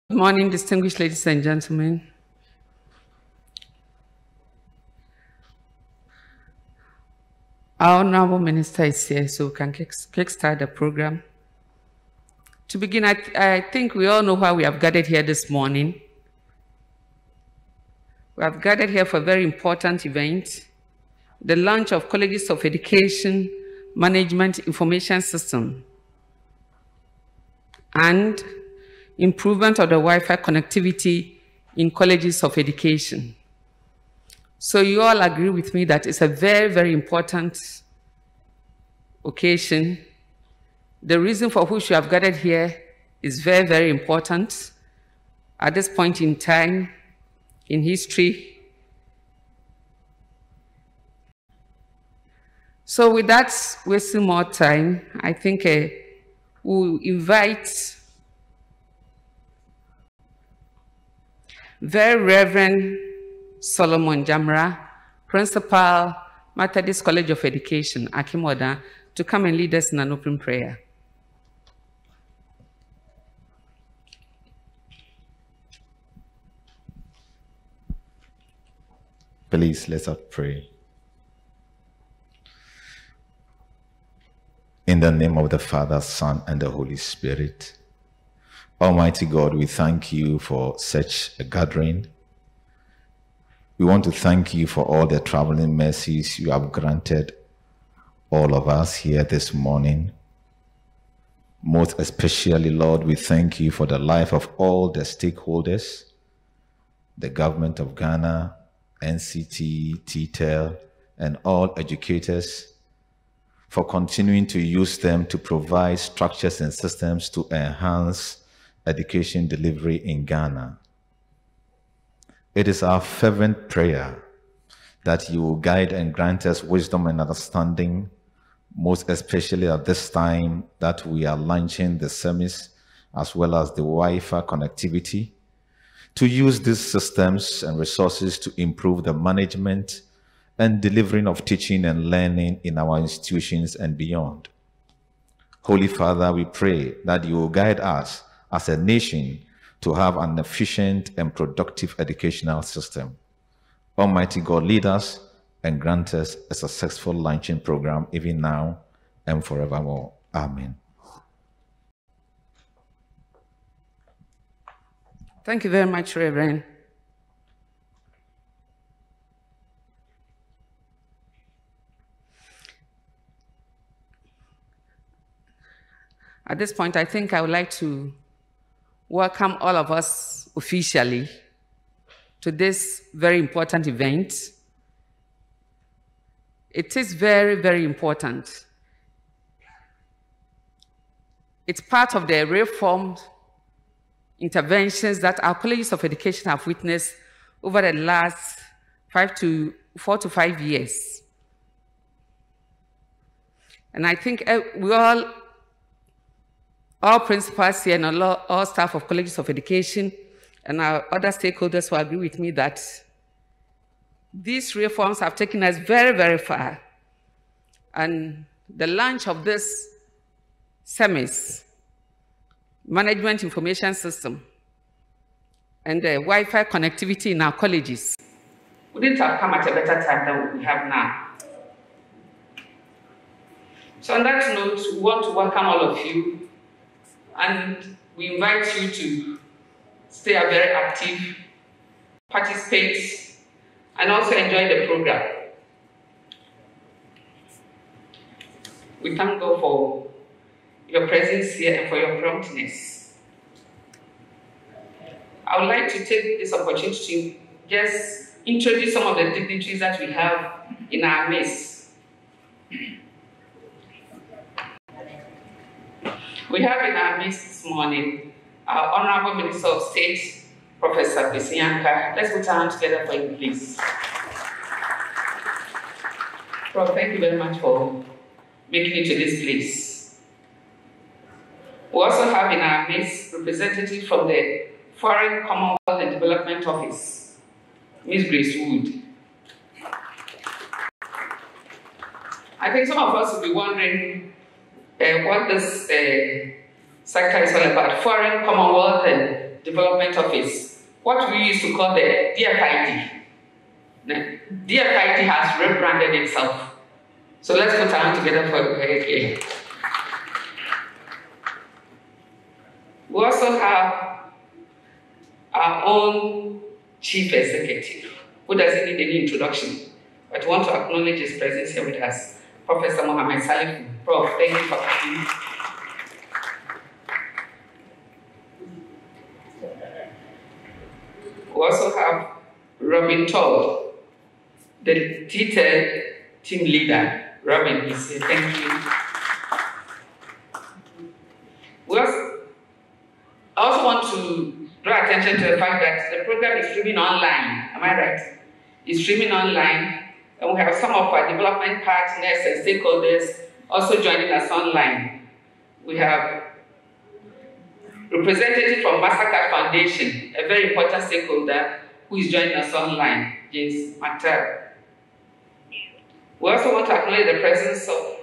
Good morning, distinguished ladies and gentlemen. Our Honorable Minister is here, so we can kickstart the program. To begin, I think we all know why we have gathered here this morning. We have gathered here for a very important event, the launch of Colleges of Education Management Information System and improvement of the Wi-Fi connectivity in colleges of education. So you all agree with me that it's a very, very important occasion. The reason for which you have gathered here is very, very important at this point in time in history. So without wasting more time, I think we'll invite Very Reverend Solomon Jamra, Principal, Methodist College of Education, Akimoda, to come and lead us in an open prayer. Please, let us pray. In the name of the Father, Son, and the Holy Spirit. Almighty God, we thank you for such a gathering. We want to thank you for all the traveling mercies you have granted all of us here this morning. Most especially, Lord, we thank you for the life of all the stakeholders, the government of Ghana, NCT, T-TEL, and all educators, for continuing to use them to provide structures and systems to enhance education delivery in Ghana. It is our fervent prayer that you will guide and grant us wisdom and understanding, most especially at this time that we are launching the CEMIS as well as the Wi-Fi connectivity, to use these systems and resources to improve the management and delivering of teaching and learning in our institutions and beyond. Holy Father, we pray that you will guide us as a nation to have an efficient and productive educational system. Almighty God, lead us and grant us a successful launching program even now and forevermore. Amen. Thank you very much, Reverend. At this point, I think I would like to welcome all of us officially to this very important event. It is very, very important. It's part of the reform interventions that our colleges of education have witnessed over the last 4 to 5 years. And I think we all principals here and all staff of colleges of education and our other stakeholders will agree with me that these reforms have taken us very, very far. And the launch of this CEMIS, Management Information System, and the Wi-Fi connectivity in our colleges wouldn't have come at a better time than we have now. So on that note, we want to welcome all of you, and we invite you to stay very active, participate, and also enjoy the program. We thank God for your presence here and for your promptness. I would like to take this opportunity to just introduce some of the dignitaries that we have in our midst. We have in our midst this morning our Honorable Minister of State, Professor Kwesinyanka. Let's put our hands together for him, please. Prof, thank you very much for making it to this place. We also have in our midst representatives from the Foreign Commonwealth and Development Office, Ms. Grace Wood. I think some of us will be wondering what this sector is all about. Foreign Commonwealth and Development Office, what we used to call the DFID. DFID has rebranded itself. So let's put our hands together for here. We also have our own Chief Executive, who doesn't need any introduction, but we want to acknowledge his presence here with us, Professor Mohammed Salifu. Prof, thank you for coming. We also have Robin Todd, the T-TEL team leader. Robin is here, thank you. We also want to draw attention to the fact that the program is streaming online. Am I right? It's streaming online, and we have some of our development partners and stakeholders also joining us online. We have representative from Mastercard Foundation, a very important stakeholder who is joining us online, James Matter. We also want to acknowledge the presence of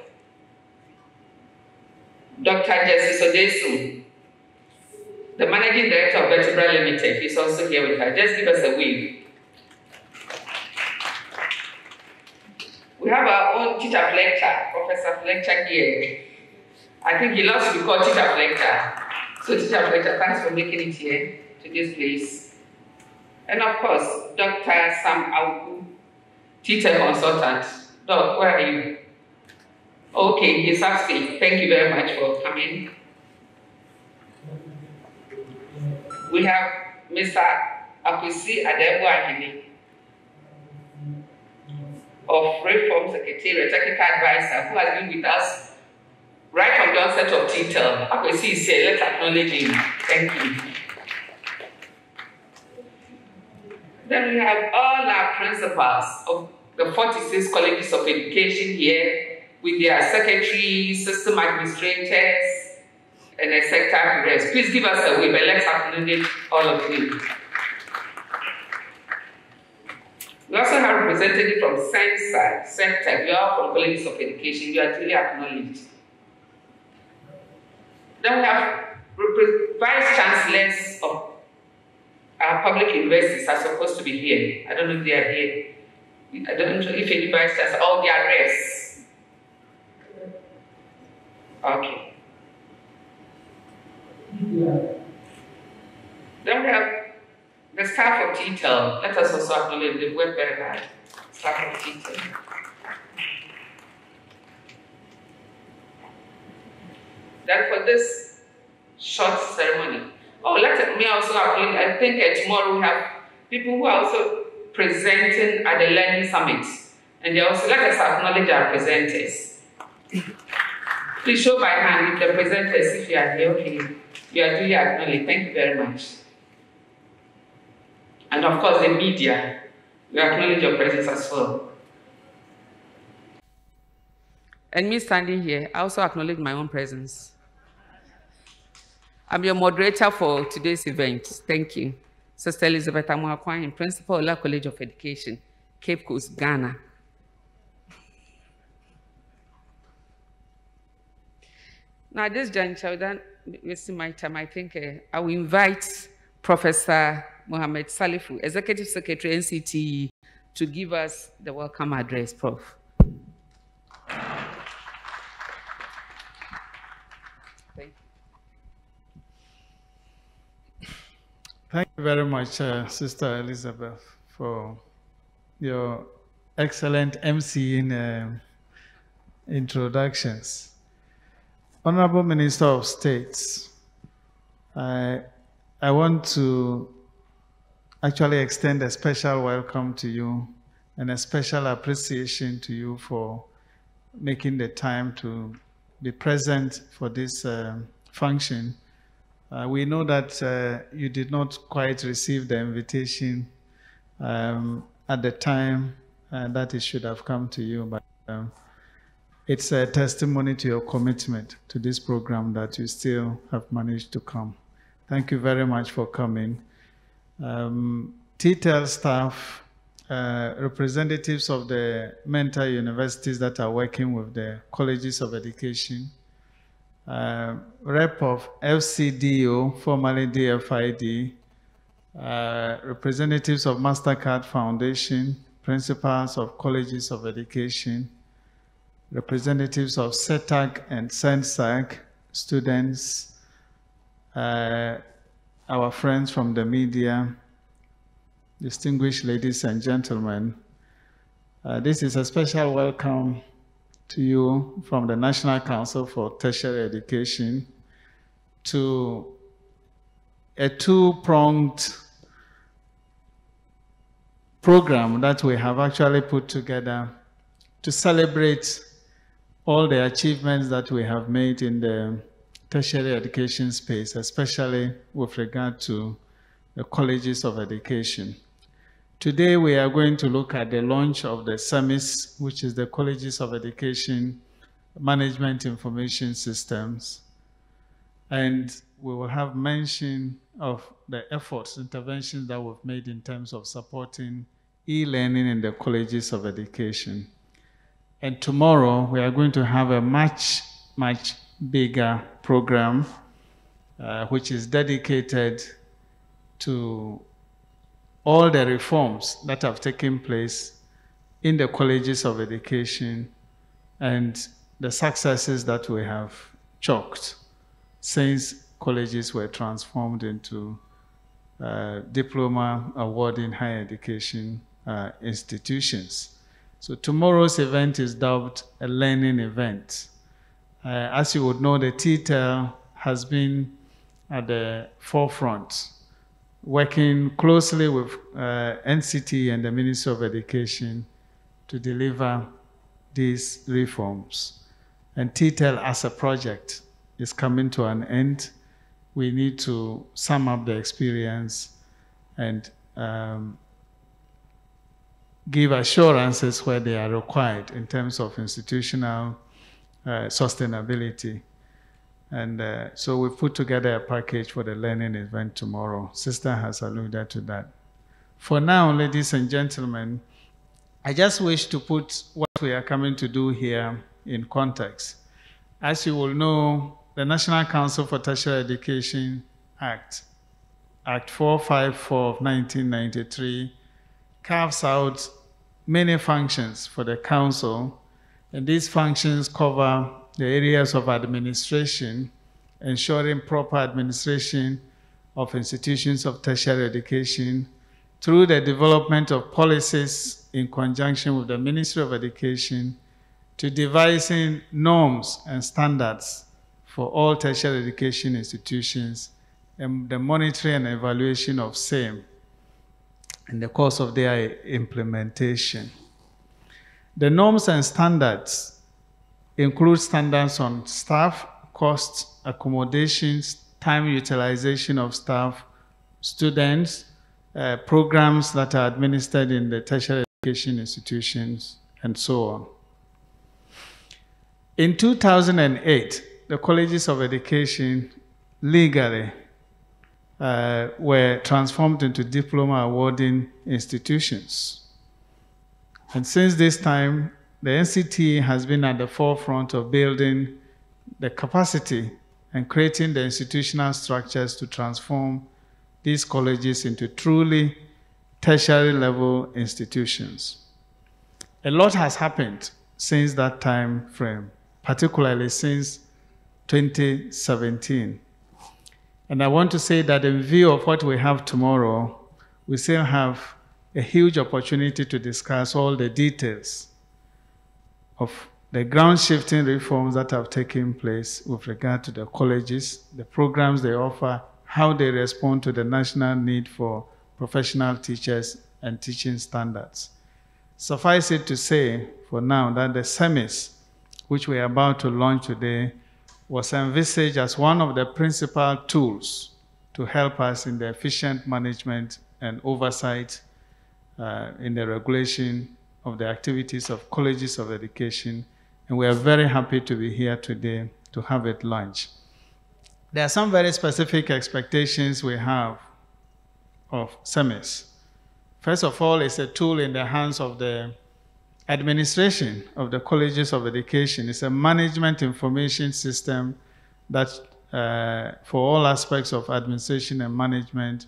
Dr. Jesse Sodesu, the Managing Director of Vertebra Limited. He's also here with us. Just give us a wave. We have our own teacher Fletcher, Professor Fletcher here. I think he loves to be called teacher Fletcher. So teacher Fletcher, thanks for making it here to this place. And of course, Dr. Sam Auku, teacher consultant. Doc, where are you? Okay, he's upstate. Thank you very much for coming. We have Mr. Akwesi Adebuahini of Reform Secretariat, Technical Advisor, who has been with us right from the onset of T-TEL. Akwesi is here. Let's acknowledge him. Thank you. Then we have all our principals of the 46 colleges of education here with their secretaries, system administrators, and a sector rest. Please give us a wave and let's acknowledge all of you. We also have representatives from Science sector. You are from colleges of education. You are truly acknowledged. Then we have vice chancellors of our public universities are supposed to be here. I don't know if they are here. I don't know if any vice chancellor, all their rests. Okay. Then we have the staff of T-TEL. Let us also acknowledge the work very hard. Staff of T-TEL. Then for this short ceremony, let me also acknowledge, I think tomorrow we have people who are also presenting at the Learning Summit. And they also, let us acknowledge our presenters. Please show by hand if the presenters, if you are here, okay. You are duly acknowledged. Thank you very much. And of course, the media, we acknowledge your presence as well. And me standing here, I also acknowledge my own presence. I'm your moderator for today's event. Thank you. Sister Elizabeth Amuakwan, Principal of La College of Education, Cape Coast, Ghana. Now, at this juncture, then wasting my time, I think I will invite Professor Mohammed Salifu, Executive Secretary, NCTE, to give us the welcome address, Prof. Thank you very much, Sister Elizabeth, for your excellent emceeing introductions. Honorable Minister of State, I want to actually extend a special welcome to you and a special appreciation to you for making the time to be present for this function. We know that you did not quite receive the invitation at the time that it should have come to you, but it's a testimony to your commitment to this program that you still have managed to come. Thank you very much for coming. T-TEL staff, representatives of the mentor universities that are working with the colleges of education, rep of Fcdu, formerly DFID, representatives of MasterCard Foundation, principals of colleges of education, representatives of CETAC and CENSAC, students, our friends from the media, distinguished ladies and gentlemen. This is a special welcome to you from the National Council for Tertiary Education to a two-pronged program that we have actually put together to celebrate all the achievements that we have made in the tertiary education space, especially with regard to the colleges of education. Today we are going to look at the launch of the CEMIS, which is the Colleges of Education Management Information Systems, and we will have mention of the efforts, interventions that we've made in terms of supporting e-learning in the colleges of education. And tomorrow, we are going to have a much bigger program, which is dedicated to all the reforms that have taken place in the colleges of education and the successes that we have chalked since colleges were transformed into diploma awarding higher education institutions. So tomorrow's event is dubbed a learning event. As you would know, the T-TEL has been at the forefront, working closely with NCT and the Ministry of Education to deliver these reforms. And T-TEL as a project is coming to an end. We need to sum up the experience and give assurances where they are required in terms of institutional sustainability. And so we put together a package for the learning event tomorrow. Sister has alluded to that. For now, ladies and gentlemen, I just wish to put what we are coming to do here in context. As you will know, the National Council for Tertiary Education Act 454 of 1993, carves out many functions for the council, and these functions cover the areas of administration, ensuring proper administration of institutions of tertiary education through the development of policies in conjunction with the Ministry of Education, to devising norms and standards for all tertiary education institutions, and the monitoring and evaluation of same in the course of their implementation. The norms and standards include standards on staff, costs, accommodations, time utilization of staff, students, programs that are administered in the tertiary education institutions, and so on. In 2008, the colleges of education legally were transformed into diploma awarding institutions. And since this time, the NCT has been at the forefront of building the capacity and creating the institutional structures to transform these colleges into truly tertiary level institutions. A lot has happened since that time frame, particularly since 2017. And I want to say that in view of what we have tomorrow, we still have a huge opportunity to discuss all the details of the ground-shifting reforms that have taken place with regard to the colleges, the programs they offer, how they respond to the national need for professional teachers and teaching standards. Suffice it to say, for now, that the CEMIS, which we are about to launch today, was envisaged as one of the principal tools to help us in the efficient management and oversight in the regulation of the activities of colleges of education. And we are very happy to be here today to have it launched. There are some very specific expectations we have of CEMIS. First of all, it's a tool in the hands of the administration of the colleges of education. It's a management information system that for all aspects of administration and management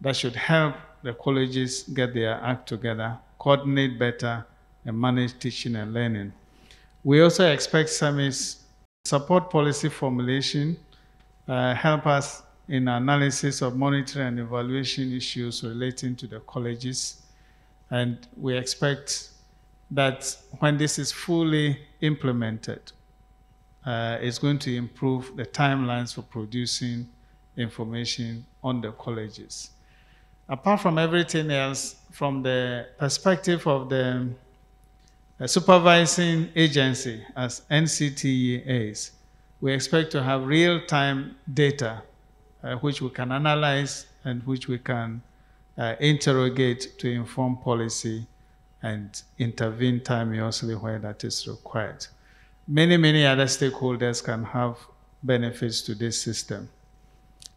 that should help the colleges get their act together, coordinate better, and manage teaching and learning. We also expect CEMIS support policy formulation, help us in analysis of monitoring and evaluation issues relating to the colleges. And we expect that when this is fully implemented, it's going to improve the timelines for producing information on the colleges. Apart from everything else, from the perspective of the supervising agency as NCTEAs, we expect to have real-time data which we can analyze and which we can interrogate to inform policy and intervene timeously where that is required. Many other stakeholders can have benefits to this system.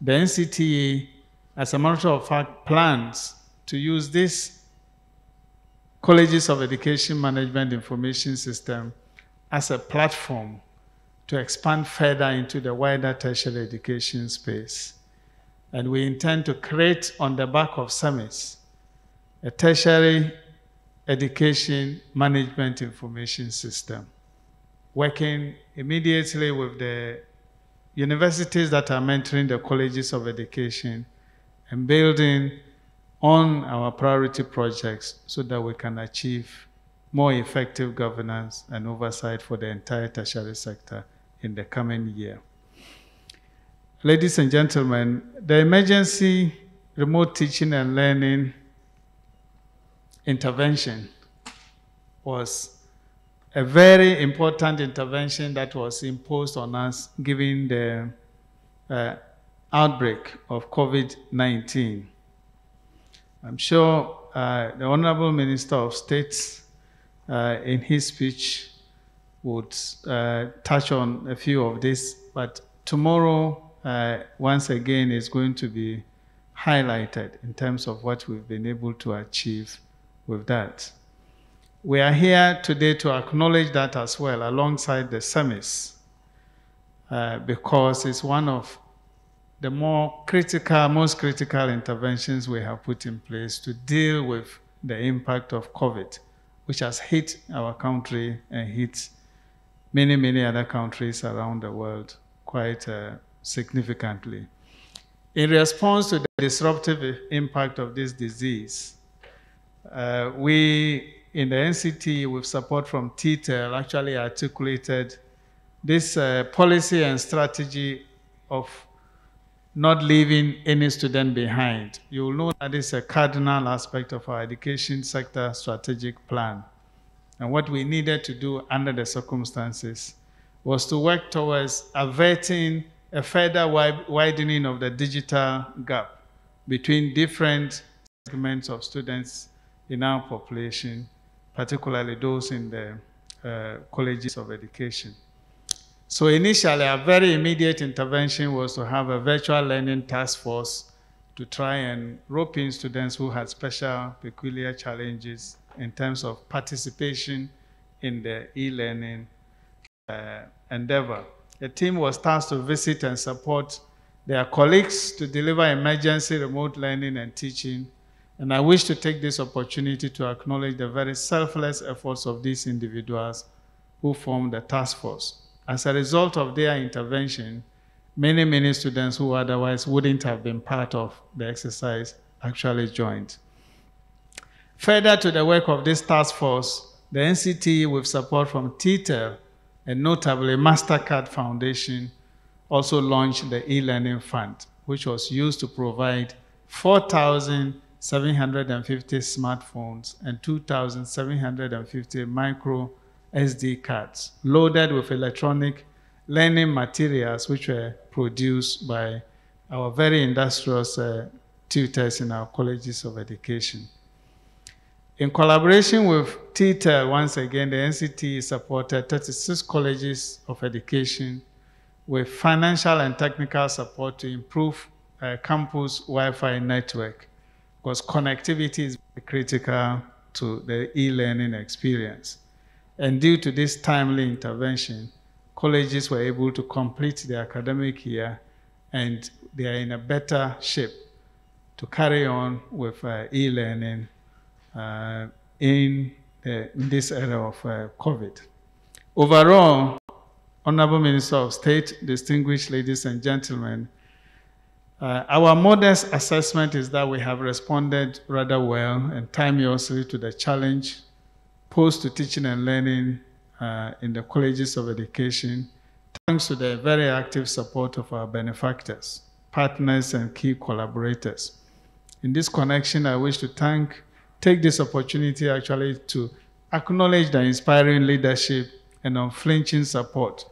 The NCTA, as a matter of fact, plans to use this Colleges of Education Management Information System as a platform to expand further into the wider tertiary education space. And we intend to create, on the back of CEMIS, a tertiary education management information system, working immediately with the universities that are mentoring the colleges of education and building on our priority projects so that we can achieve more effective governance and oversight for the entire tertiary sector in the coming year. Ladies and gentlemen, the emergency remote teaching and learning intervention was a very important intervention that was imposed on us given the outbreak of COVID-19. I'm sure the Honorable Minister of State in his speech would touch on a few of this, but tomorrow, once again, is going to be highlighted in terms of what we've been able to achieve with that. We are here today to acknowledge that as well, alongside the CEMIS, because it's one of the most critical interventions we have put in place to deal with the impact of COVID, which has hit our country and hit many other countries around the world quite significantly. In response to the disruptive impact of this disease, we in the NCT, with support from T-TEL, actually articulated this policy and strategy of not leaving any student behind. You will know that this is a cardinal aspect of our education sector strategic plan. And what we needed to do under the circumstances was to work towards averting a further widening of the digital gap between different segments of students in our population, particularly those in the colleges of education. So initially, a very immediate intervention was to have a virtual learning task force to try and rope in students who had special, peculiar challenges in terms of participation in the e-learning endeavor. The team was tasked to visit and support their colleagues to deliver emergency remote learning and teaching. And I wish to take this opportunity to acknowledge the very selfless efforts of these individuals who formed the task force. As a result of their intervention, many students who otherwise wouldn't have been part of the exercise actually joined. Further to the work of this task force, the NCT, with support from T-TEL and notably MasterCard Foundation, also launched the e-learning fund, which was used to provide 4,750 smartphones and 2,750 micro SD cards loaded with electronic learning materials which were produced by our very industrious tutors in our colleges of education. In collaboration with T-TEL, once again, the NCT supported 36 colleges of education with financial and technical support to improve campus Wi-Fi network, because connectivity is critical to the e-learning experience. And due to this timely intervention, colleges were able to complete their academic year and they are in a better shape to carry on with e-learning in this era of COVID. Overall, Honorable Minister of State, distinguished ladies and gentlemen, our modest assessment is that we have responded rather well and timeously to the challenge posed to teaching and learning in the colleges of education, thanks to the very active support of our benefactors, partners, and key collaborators. In this connection, I wish to take this opportunity actually to acknowledge the inspiring leadership and unflinching support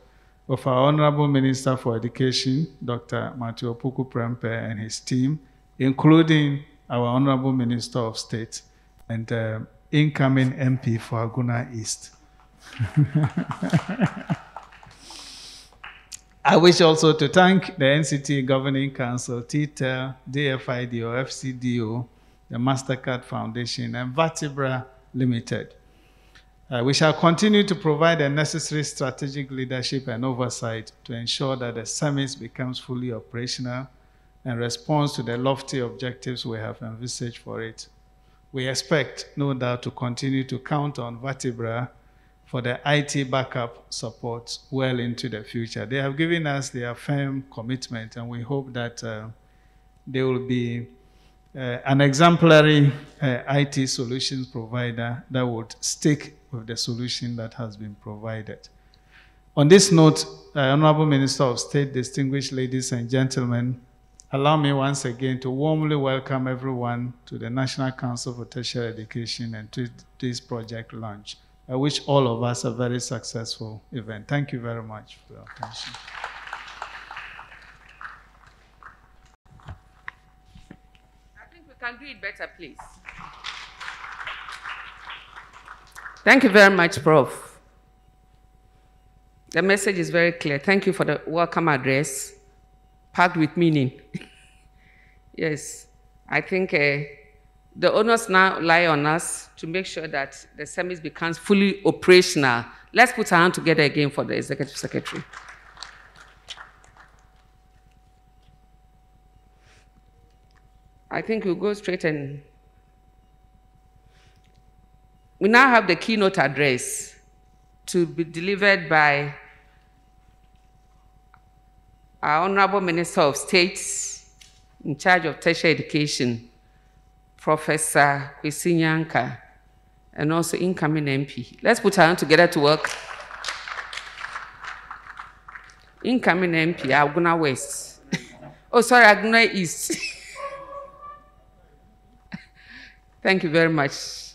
of our Honorable Minister for Education, Dr. Matthew Opoku Prempeh, and his team, including our Honorable Minister of State and incoming MP for Aguna East. I wish also to thank the NCT Governing Council, T-TEL, DFID or Fcdu, the MasterCard Foundation, and Vertebra Limited. We shall continue to provide the necessary strategic leadership and oversight to ensure that the CEMIS becomes fully operational and responds to the lofty objectives we have envisaged for it. We expect, no doubt, to continue to count on Vertebra for the IT backup support well into the future. They have given us their firm commitment, and we hope that they will be an exemplary IT solutions provider that would stick with the solution that has been provided. On this note, Honorable Minister of State, distinguished ladies and gentlemen, allow me once again to warmly welcome everyone to the National Council for Tertiary Education and to this project launch. I wish all of us a very successful event. Thank you very much for your attention. I think we can do it better, please. Thank you very much, Prof. The message is very clear. Thank you for the welcome address, packed with meaning. Yes, I think the onus now lie on us to make sure that the CEMIS becomes fully operational. Let's put our hand together again for the Executive Secretary. I think we'll go straight and we now have the keynote address to be delivered by our Honorable Minister of State in charge of tertiary education, Professor Kwesi Nyanka, and also incoming MP. Let's put our hands together to work. Incoming MP, Aguna West. Oh, sorry, Aguna East. Thank you very much.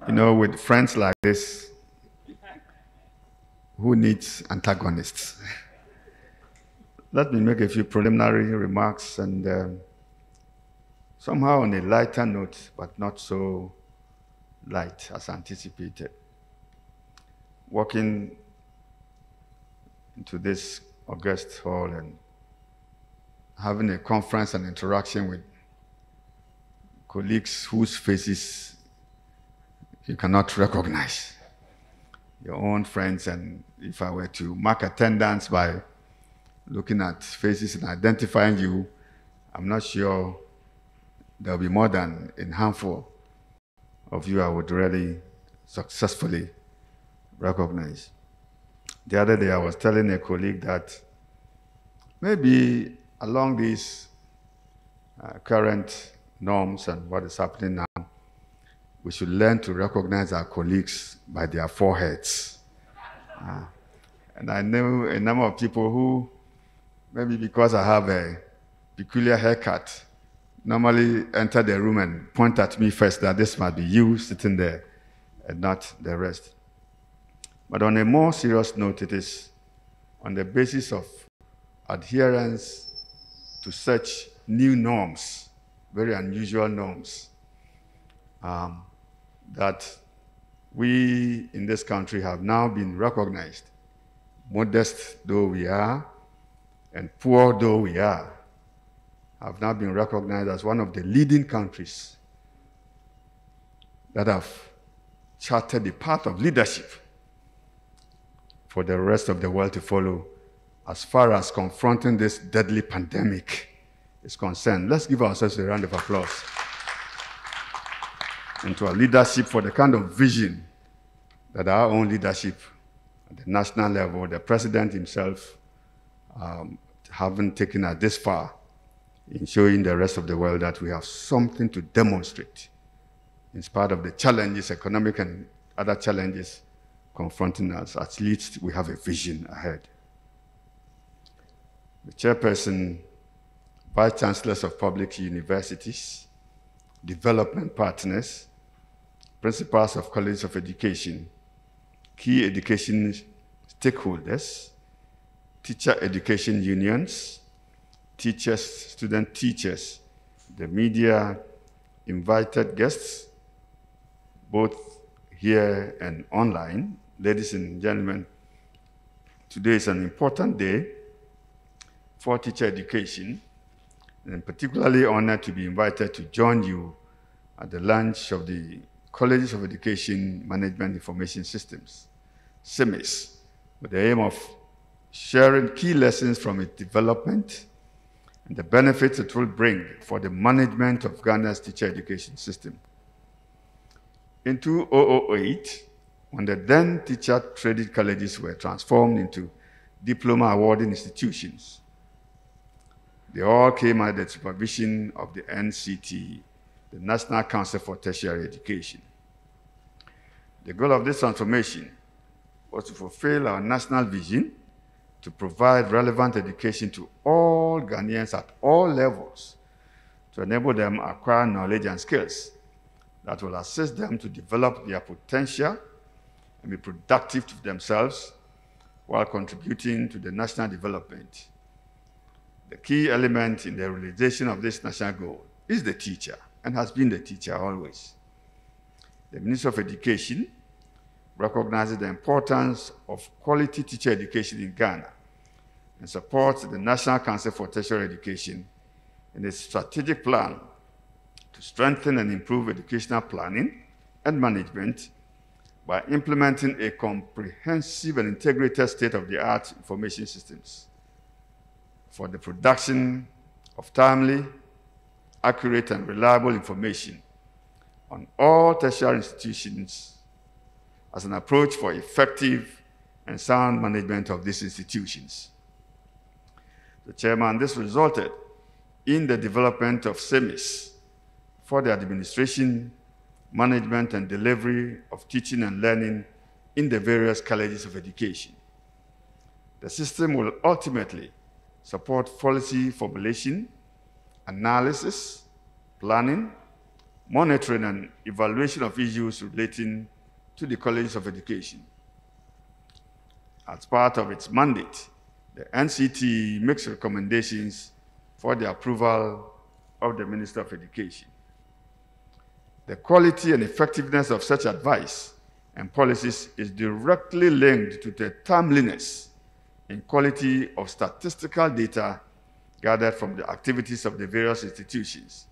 You know, with friends like this, who needs antagonists? Let me make a few preliminary remarks and somehow on a lighter note, but not so light as anticipated. Walking into this august hall and having a conference and interaction with colleagues whose faces you cannot recognize, your own friends, and if I were to mark attendance by looking at faces and identifying you, I'm not sure there'll be more than a handful of you I would really successfully recognize. The other day I was telling a colleague that maybe along these current norms and what is happening now, we should learn to recognize our colleagues by their foreheads. And I know a number of people who, maybe because I have a peculiar haircut, normally enter the room and point at me first that this might be you sitting there and not the rest. But on a more serious note, it is on the basis of adherence to such new norms, very unusual norms, that we in this country have now been recognized, modest though we are and poor though we are, have now been recognized as one of the leading countries that have charted the path of leadership for the rest of the world to follow as far as confronting this deadly pandemic is concerned. Let's give ourselves a round of applause. And to our leadership for the kind of vision that our own leadership at the national level, the president himself, haven't taken us this far in showing the rest of the world that we have something to demonstrate in spite of the challenges, economic and other challenges confronting us. At least we have a vision ahead. The chairperson, vice chancellors of public universities, development partners, principals of colleges of education, key education stakeholders, teacher education unions, teachers, student teachers, the media, invited guests, both here and online. Ladies and gentlemen, today is an important day for teacher education, and I'm particularly honored to be invited to join you at the launch of the Colleges of Education Management Information Systems, CEMIS, with the aim of sharing key lessons from its development and the benefits it will bring for the management of Ghana's teacher education system. In 2008, when the then teacher training colleges were transformed into diploma awarding institutions, they all came under the supervision of the NCT, the National Council for Tertiary Education. The goal of this transformation was to fulfill our national vision to provide relevant education to all Ghanaians at all levels, to enable them to acquire knowledge and skills that will assist them to develop their potential and be productive to themselves while contributing to the national development. The key element in the realization of this national goal is the teacher, and has been the teacher always. The Ministry of Education recognizes the importance of quality teacher education in Ghana and supports the National Council for Tertiary Education in its strategic plan to strengthen and improve educational planning and management by implementing a comprehensive and integrated state-of-the-art information systems for the production of timely, accurate, and reliable information on all tertiary institutions as an approach for effective and sound management of these institutions. The chairman, this resulted in the development of CEMIS for the administration, management, and delivery of teaching and learning in the various colleges of education. The system will ultimately support policy formulation, analysis, planning, monitoring, and evaluation of issues relating to the colleges of education. As part of its mandate, the NCT makes recommendations for the approval of the Minister of Education. The quality and effectiveness of such advice and policies is directly linked to the timeliness and quality of statistical data gathered from the activities of the various institutions,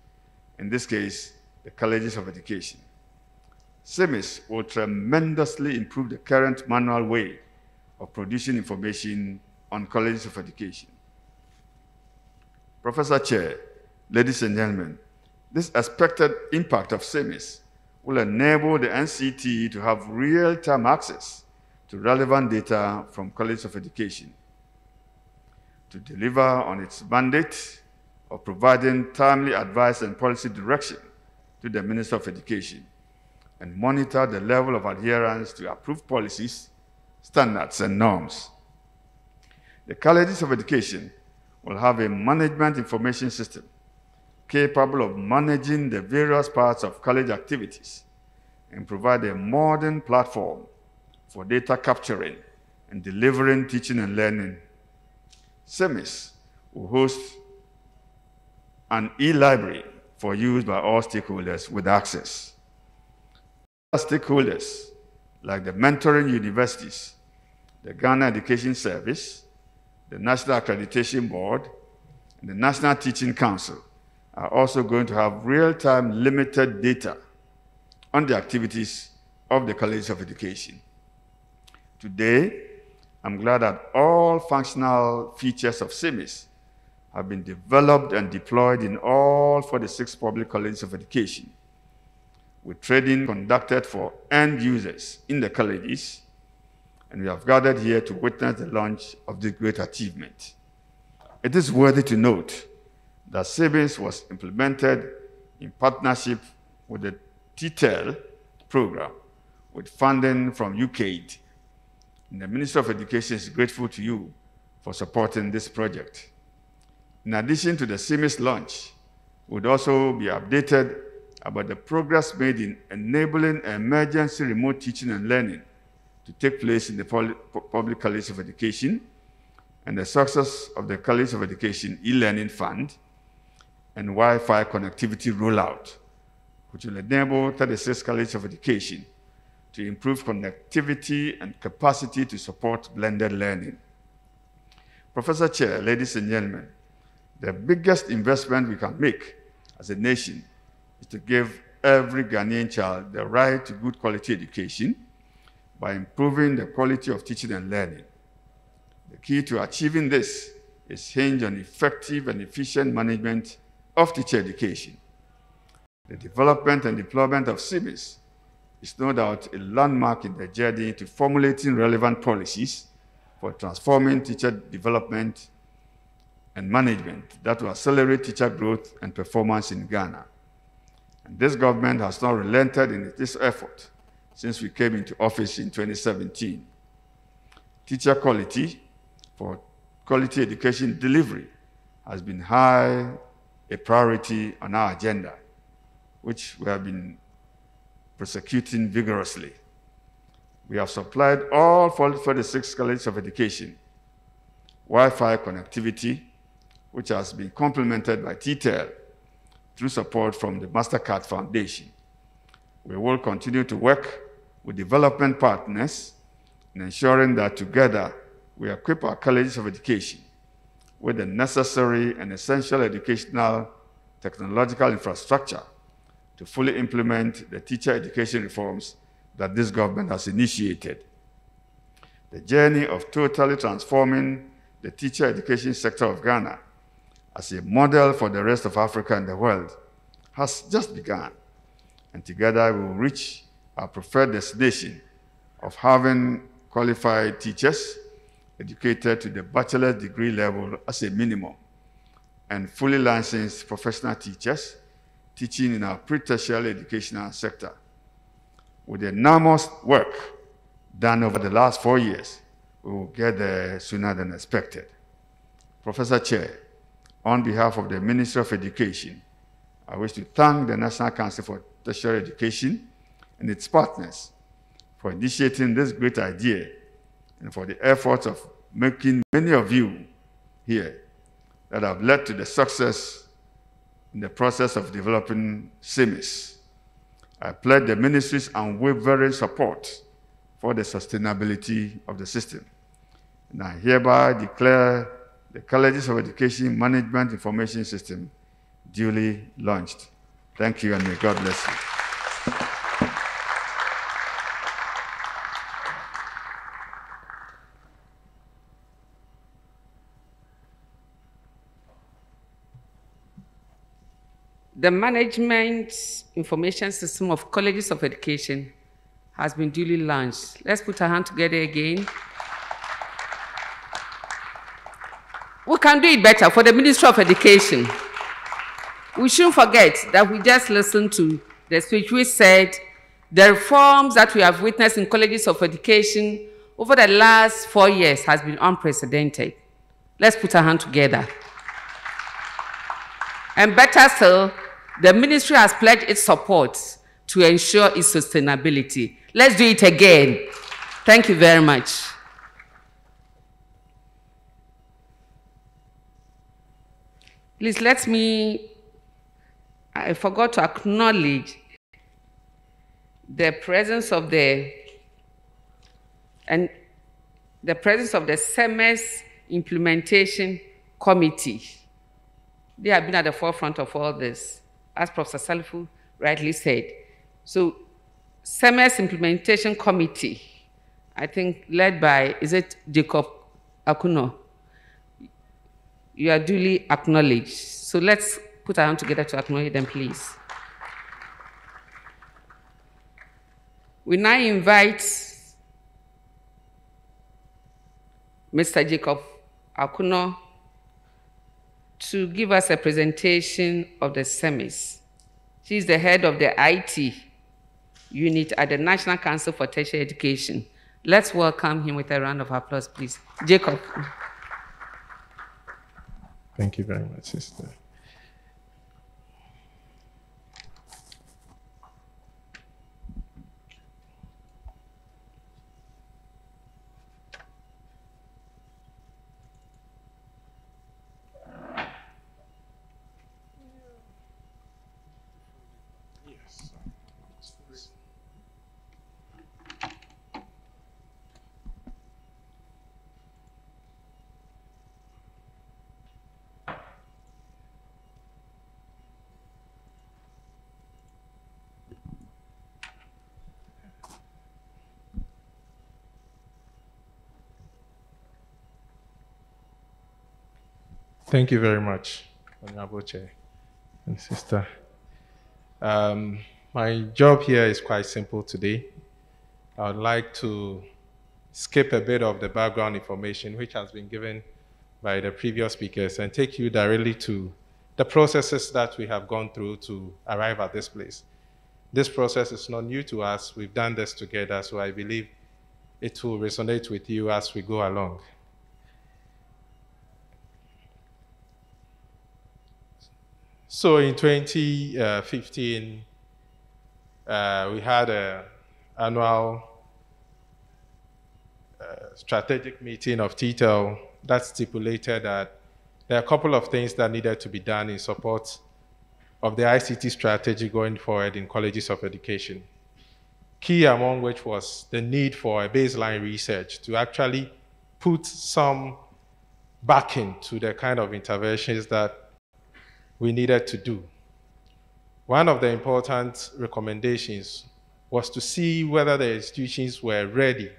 in this case, the colleges of education. CEMIS will tremendously improve the current manual way of producing information on colleges of education. Professor Chair, ladies and gentlemen, this expected impact of CEMIS will enable the NCT to have real-time access to relevant data from colleges of education, to deliver on its mandate of providing timely advice and policy direction to the Minister of Education, and monitor the level of adherence to approved policies, standards, and norms. The colleges of education will have a management information system capable of managing the various parts of college activities and provide a modern platform for data capturing and delivering teaching and learning. CEMIS will host an e-library for use by all stakeholders with access. Stakeholders like the mentoring universities, the Ghana Education Service, the National Accreditation Board, and the National Teaching Council are also going to have real-time limited data on the activities of the College of Education. Today, I'm glad that all functional features of CEMIS have been developed and deployed in all 46 public colleges of education, with training conducted for end users in the colleges, and we have gathered here to witness the launch of this great achievement. It is worthy to note that CEMIS was implemented in partnership with the T-TEL program, with funding from UKAID. And the Ministry of Education is grateful to you for supporting this project. In addition to the CEMIS launch, we would also be updated about the progress made in enabling emergency remote teaching and learning to take place in the public colleges of education, and the success of the College of Education e-learning fund and Wi-Fi connectivity rollout, which will enable 36 colleges of education to improve connectivity and capacity to support blended learning. Professor Chair, ladies and gentlemen, the biggest investment we can make as a nation is to give every Ghanaian child the right to good quality education by improving the quality of teaching and learning. The key to achieving this is hinged on effective and efficient management of teacher education. The development and deployment of CEMIS is no doubt a landmark in the journey to formulating relevant policies for transforming teacher development and management that will accelerate teacher growth and performance in Ghana. And this government has not relented in this effort since we came into office in 2017. Teacher quality for quality education delivery has been high a priority on our agenda, which we have been prosecuting vigorously. We have supplied all 46 colleges of education Wi-Fi connectivity, which has been complemented by T-TEL through support from the MasterCard Foundation. We will continue to work with development partners in ensuring that together we equip our colleges of education with the necessary and essential educational technological infrastructure to fully implement the teacher education reforms that this government has initiated. The journey of totally transforming the teacher education sector of Ghana as a model for the rest of Africa and the world has just begun, and together we will reach our preferred destination of having qualified teachers educated to the bachelor's degree level as a minimum, and fully licensed professional teachers teaching in our pre-tertiary educational sector. With the enormous work done over the last 4 years, we will get there sooner than expected. Professor Chair, on behalf of the Ministry of Education, I wish to thank the National Council for Tertiary Education and its partners for initiating this great idea and for the efforts of making many of you here that have led to the success in the process of developing CEMIS. I pledge the ministry's unwavering support for the sustainability of the system. And I hereby declare the Colleges of Education Management Information System duly launched. Thank you, and may God bless you. The Management Information System of Colleges of Education has been duly launched. Let's put our hand together again. We can do it better for the Ministry of Education. We shouldn't forget that we just listened to the speech which said the reforms that we have witnessed in colleges of education over the last 4 years has been unprecedented. Let's put our hand together. And better still, the ministry has pledged its support to ensure its sustainability. Let's do it again. Thank you very much. Please let me, I forgot to acknowledge the presence of the CEMIS Implementation Committee. They have been at the forefront of all this, as Professor Salifu rightly said. So, CEMIS Implementation Committee, I think led by, is it Jacob Akuno? You are duly acknowledged. So let's put our hands together to acknowledge them, please. We now invite Mr. Jacob Akuno to give us a presentation of the CEMIS. She is the head of the IT unit at the National Council for Tertiary Education. Let's welcome him with a round of applause, please. Jacob. Thank you very much, sister. Thank you very much, Honorable Chair and Sister. My job here is quite simple today. I would like to skip a bit of the background information which has been given by the previous speakers and take you directly to the processes that we have gone through to arrive at this place. This process is not new to us. We've done this together, so I believe it will resonate with you as we go along. So in 2015, we had an annual strategic meeting of T-TEL that stipulated that there are a couple of things that needed to be done in support of the ICT strategy going forward in colleges of education. Key among which was the need for a baseline research to actually put some backing to the kind of interventions that we needed to do. One of the important recommendations was to see whether the institutions were ready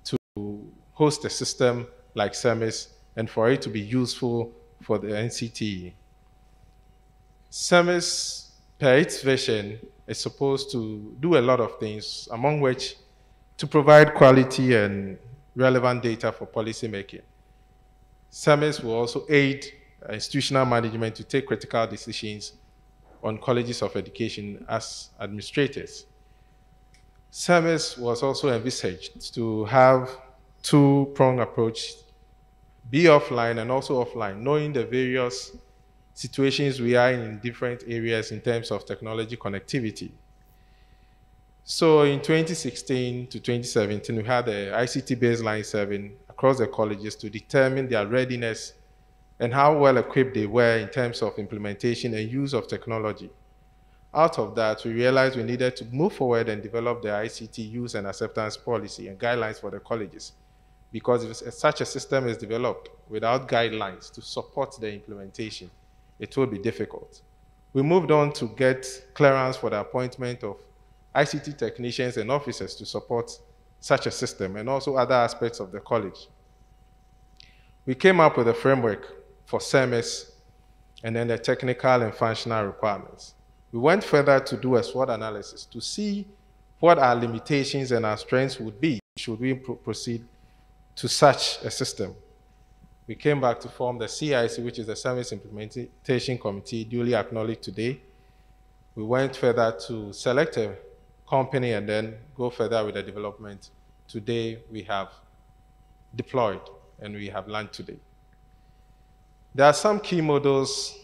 to host a system like CEMIS and for it to be useful for the NCTE. CEMIS, per its vision, is supposed to do a lot of things, among which to provide quality and relevant data for policymaking. CEMIS will also aid institutional management to take critical decisions on colleges of education as administrators. CEMIS was also envisaged to have two-pronged approach, be offline and also offline, knowing the various situations we are in different areas in terms of technology connectivity. So in 2016 to 2017, we had the ICT baseline survey across the colleges to determine their readiness and how well equipped they were in terms of implementation and use of technology. Out of that, we realized we needed to move forward and develop the ICT use and acceptance policy and guidelines for the colleges. Because if such a system is developed without guidelines to support the implementation, it will be difficult. We moved on to get clearance for the appointment of ICT technicians and officers to support such a system and also other aspects of the college. We came up with a framework for CEMIS and then the technical and functional requirements. We went further to do a SWOT analysis to see what our limitations and our strengths would be should we proceed to such a system. We came back to form the CIC, which is the CEMIS Implementation Committee, duly acknowledged today. We went further to select a company and then go further with the development. Today, we have deployed and we have launched today. There are some key models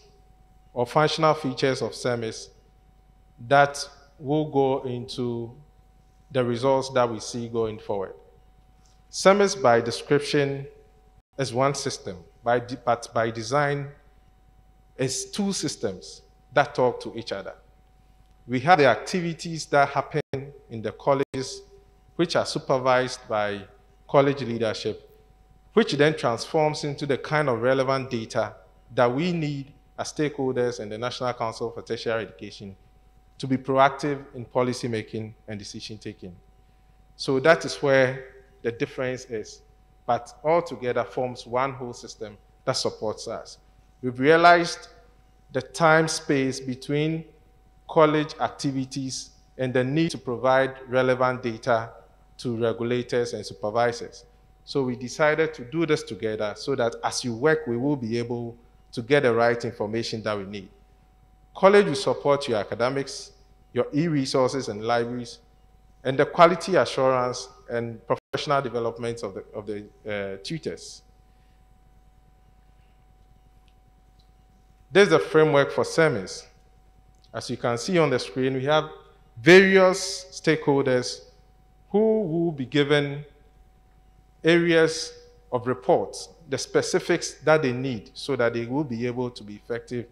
or functional features of CEMIS that will go into the results that we see going forward. CEMIS, by description, is one system, but by design, is two systems that talk to each other. We have the activities that happen in the colleges, which are supervised by college leadership, which then transforms into the kind of relevant data that we need as stakeholders and the National Council for Tertiary Education to be proactive in policy making and decision taking. So that is where the difference is, but all together forms one whole system that supports us. We've realized the time space between college activities and the need to provide relevant data to regulators and supervisors. So we decided to do this together so that as you work, we will be able to get the right information that we need. College will support your academics, your e-resources and libraries, and the quality assurance and professional development of the tutors. This is the framework for CEMIS. As you can see on the screen, we have various stakeholders who will be given areas of reports, the specifics that they need so that they will be able to be effective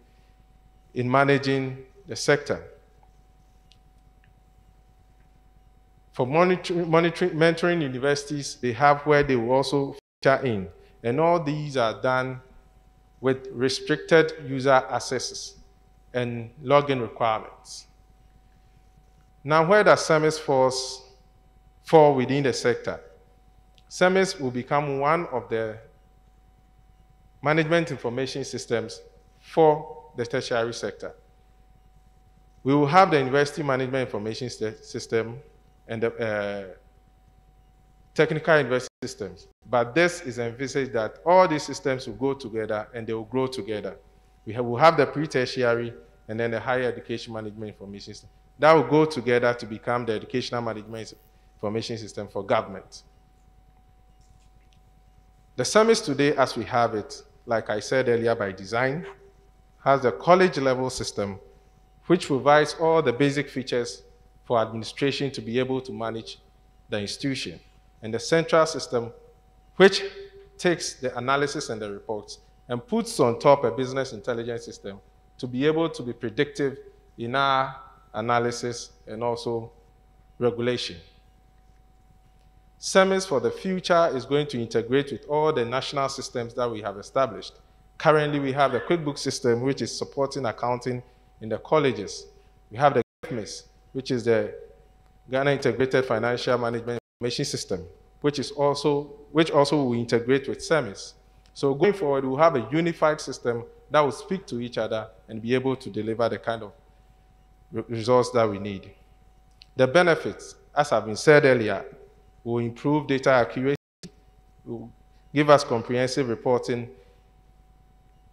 in managing the sector. For mentoring universities, they have where they will also feature in. And all these are done with restricted user accesses and login requirements. Now, where does CEMIS fall within the sector? CEMIS will become one of the management information systems for the tertiary sector. We will have the university management information system and the technical university systems. But this is envisaged that all these systems will go together and they will grow together. We will have the pre-tertiary and then the higher education management information system. That will go together to become the educational management information system for government. The CEMIS today, as we have it, like I said earlier, by design, has the college level system, which provides all the basic features for administration to be able to manage the institution, and the central system, which takes the analysis and the reports and puts on top a business intelligence system to be able to be predictive in our analysis and also regulation. CEMIS for the future is going to integrate with all the national systems that we have established. Currently, we have the QuickBooks system, which is supporting accounting in the colleges. We have the CEMIS, which is the Ghana Integrated Financial Management Information System, which also will integrate with CEMIS. So going forward, we'll have a unified system that will speak to each other and be able to deliver the kind of results that we need. The benefits, as have been said earlier, will improve data accuracy, will give us comprehensive reporting.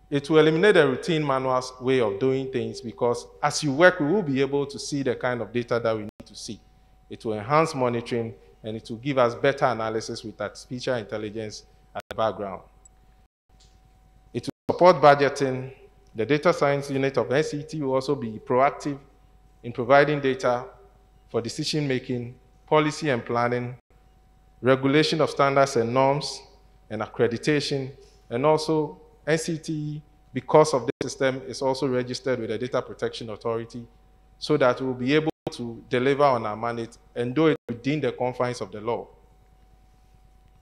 It will eliminate the routine manual way of doing things because as you work, we will be able to see the kind of data that we need to see. It will enhance monitoring and it will give us better analysis with artificial intelligence at the background. It will support budgeting. The data science unit of NCT will also be proactive in providing data for decision-making, policy and planning, regulation of standards and norms, and accreditation, and also NCT, because of this system, is also registered with the Data Protection Authority so that we'll be able to deliver on our mandate and do it within the confines of the law.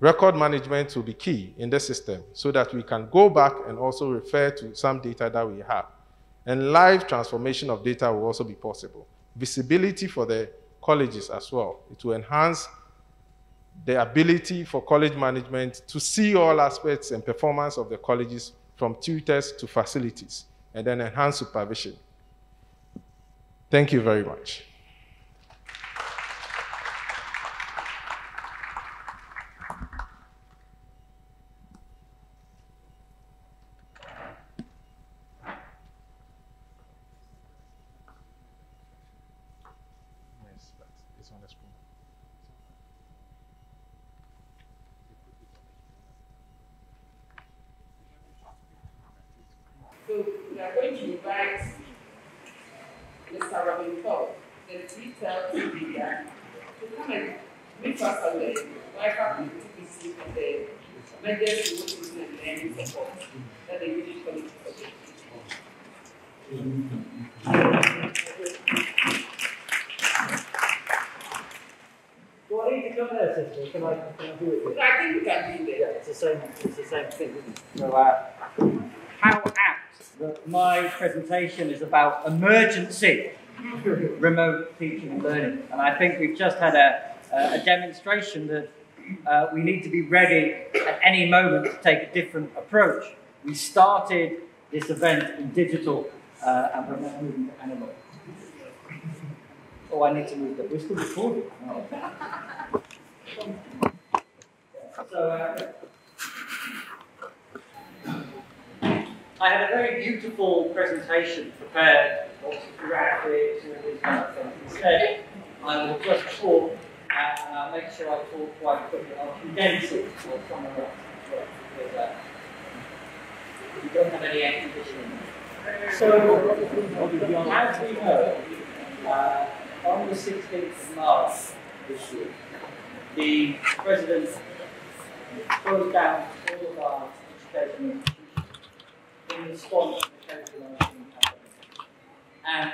Record management will be key in this system so that we can go back and also refer to some data that we have. And live transformation of data will also be possible. Visibility for the colleges as well. It will enhance the ability for college management to see all aspects and performance of the colleges from tutors to facilities, and then enhance supervision. Thank you very much. So we are going to invite Mr. Robin Paul, the T-TEL leader, to come and brief us on the welcome to TPC and the measures to which and learning support that the Unit Committee Do I need to come there, sister? Can I do it? I think we can do that. Yeah, it's the same thing, isn't it? So, how apt that my presentation is about emergency remote teaching and learning. And I think we've just had a demonstration that we need to be ready at any moment to take a different approach. We started this event in digital, and we're now moving to analog. Oh, I need to move that. We're still recording. Oh. So, I had a very beautiful presentation prepared, lots of graphics and all these kind of things. Instead, I will just talk, and I'll make sure I talk quite quickly. I'll condense it or somewhere else. Because we don't have any air conditioning. So, as we know, on the 16th of March this year, the President closed down all of our education institutions in response to the COVID-19 pandemic. And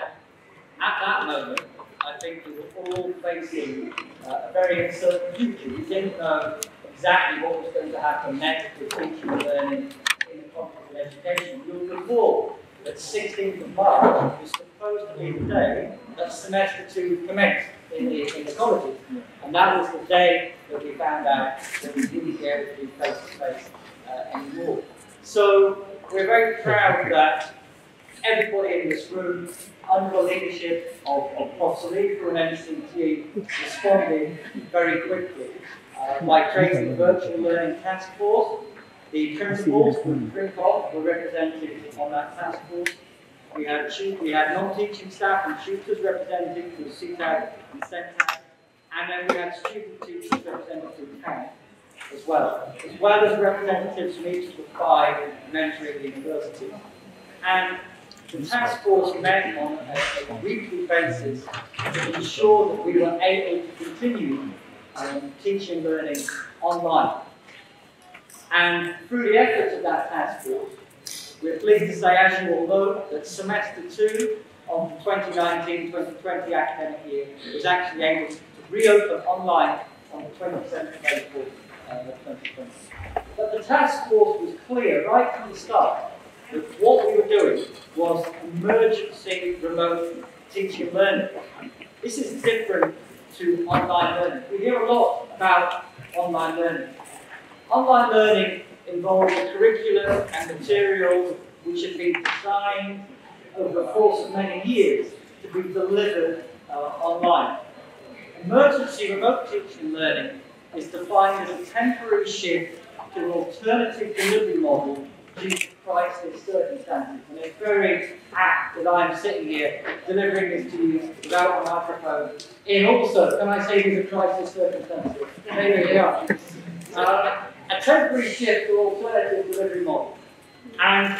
at that moment, I think we were all facing a very uncertain future. We didn't know exactly what was going to happen next with teaching and learning in the context of education. You'll recall that 16th of March was supposed to be the day that semester 2 commenced in the colleges. And that was the day that we found out that we wouldn't be able to do face-to-face anymore. So we're very proud that everybody in this room, under the leadership of Prof. Salifa and NCT, responded very quickly by creating a virtual learning task force. The principals from Trincoff were represented on that task force. We had non-teaching staff and tutors represented through CTAG and CENTAG, and then we had student teachers represented through TAG as well as representatives from each of the 5 mentoring universities. And the task force met on a weekly basis to ensure that we were able to continue teaching and learning online. And through the efforts of that task force, we're pleased to say, as you all know, that semester 2 of the 2019-2020 academic year was actually able to reopen online on the 27th of April 2020. But the task force was clear right from the start that what we were doing was emergency remote teaching and learning. This is different to online learning. We hear a lot about online learning. Online learning involves curriculum and materials which have been designed over the course of many years to be delivered online. Emergency remote teaching and learning is defined as a temporary shift to an alternative delivery model due to crisis circumstances. And it's very apt that I'm sitting here delivering this to you without a microphone. And also, can I say these are crisis circumstances? Maybe they are. A temporary shift to alternative delivery model. And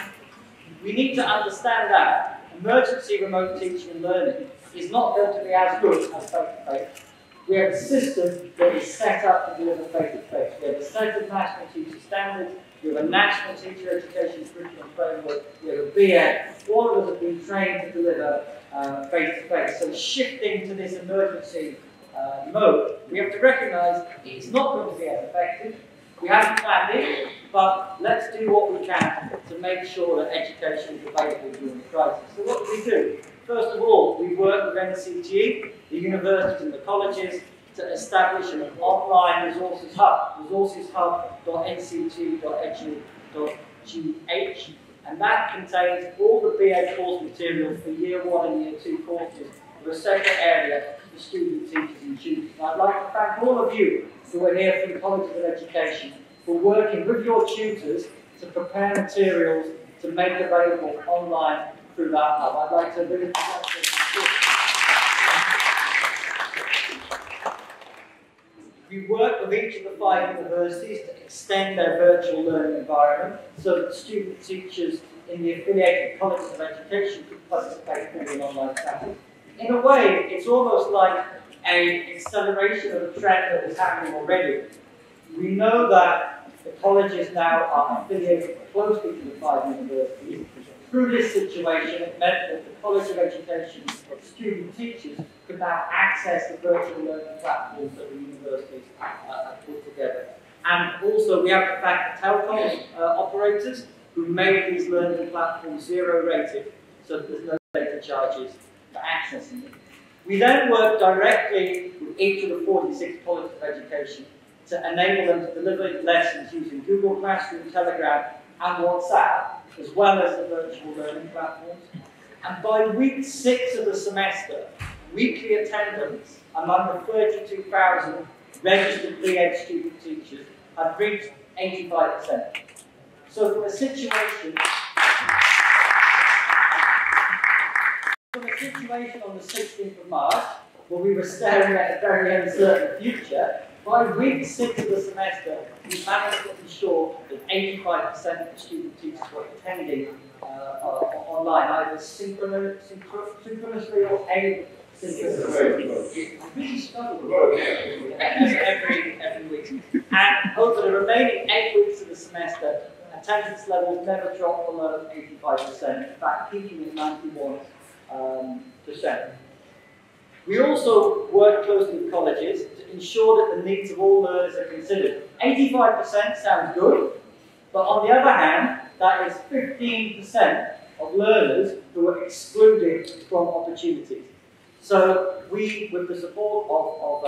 we need to understand that emergency remote teaching and learning is not going to be as good as face-to-face. We have a system that is set up to deliver face-to-face. We have a set of national teacher standards. We have a national teacher education curriculum framework. We have a BA. All of us have been trained to deliver face-to-face. So shifting to this emergency mode, we have to recognise it's not going to be as effective. We haven't planned it, but let's do what we can to make sure that education is available during the crisis. So what do we do? First of all, we work with NCT, the universities and the colleges, to establish an online resources hub, resourceshub.nct.edu.gh, and that contains all the BA course material for Year 1 and Year 2 courses with a separate area for student teachers and tutors. And I'd like to thank all of you who are here from colleges of education for working with your tutors to prepare materials to make available online through that hub. I'd like to really congratulate you. We work with each of the 5 universities to extend their virtual learning environment so that student teachers in the affiliated colleges of education could participate fully in online classes. In a way, it's almost like an acceleration of a trend that is happening already. We know that the colleges now are affiliated closely to the 5 universities. Through this situation, it meant that the College of Education student teachers could now access the virtual learning platforms that the universities have put together. And also, we have the fact that telecom operators who made these learning platforms zero-rated, so that there's no data charges for accessing them. We then work directly with each of the 46 colleges of education to enable them to deliver lessons using Google Classroom, Telegram, and WhatsApp, as well as the virtual learning platforms. And by week 6 of the semester, weekly attendance among the 32,000 registered BEd student teachers had reached 85%. So from a situation on the 16th of March, where we were staring at a very uncertain future, by week 6 of the semester, we managed to ensure that 85% of student teachers were attending online, either synchronously or asynchronously. Really struggled every week. And over the remaining 8 weeks of the semester, attendance levels never dropped below 85%, in fact peaking at 91%. We also work closely with colleges to ensure that the needs of all learners are considered. 85% sounds good, but on the other hand, that is 15% of learners who are excluded from opportunities. So we, with the support of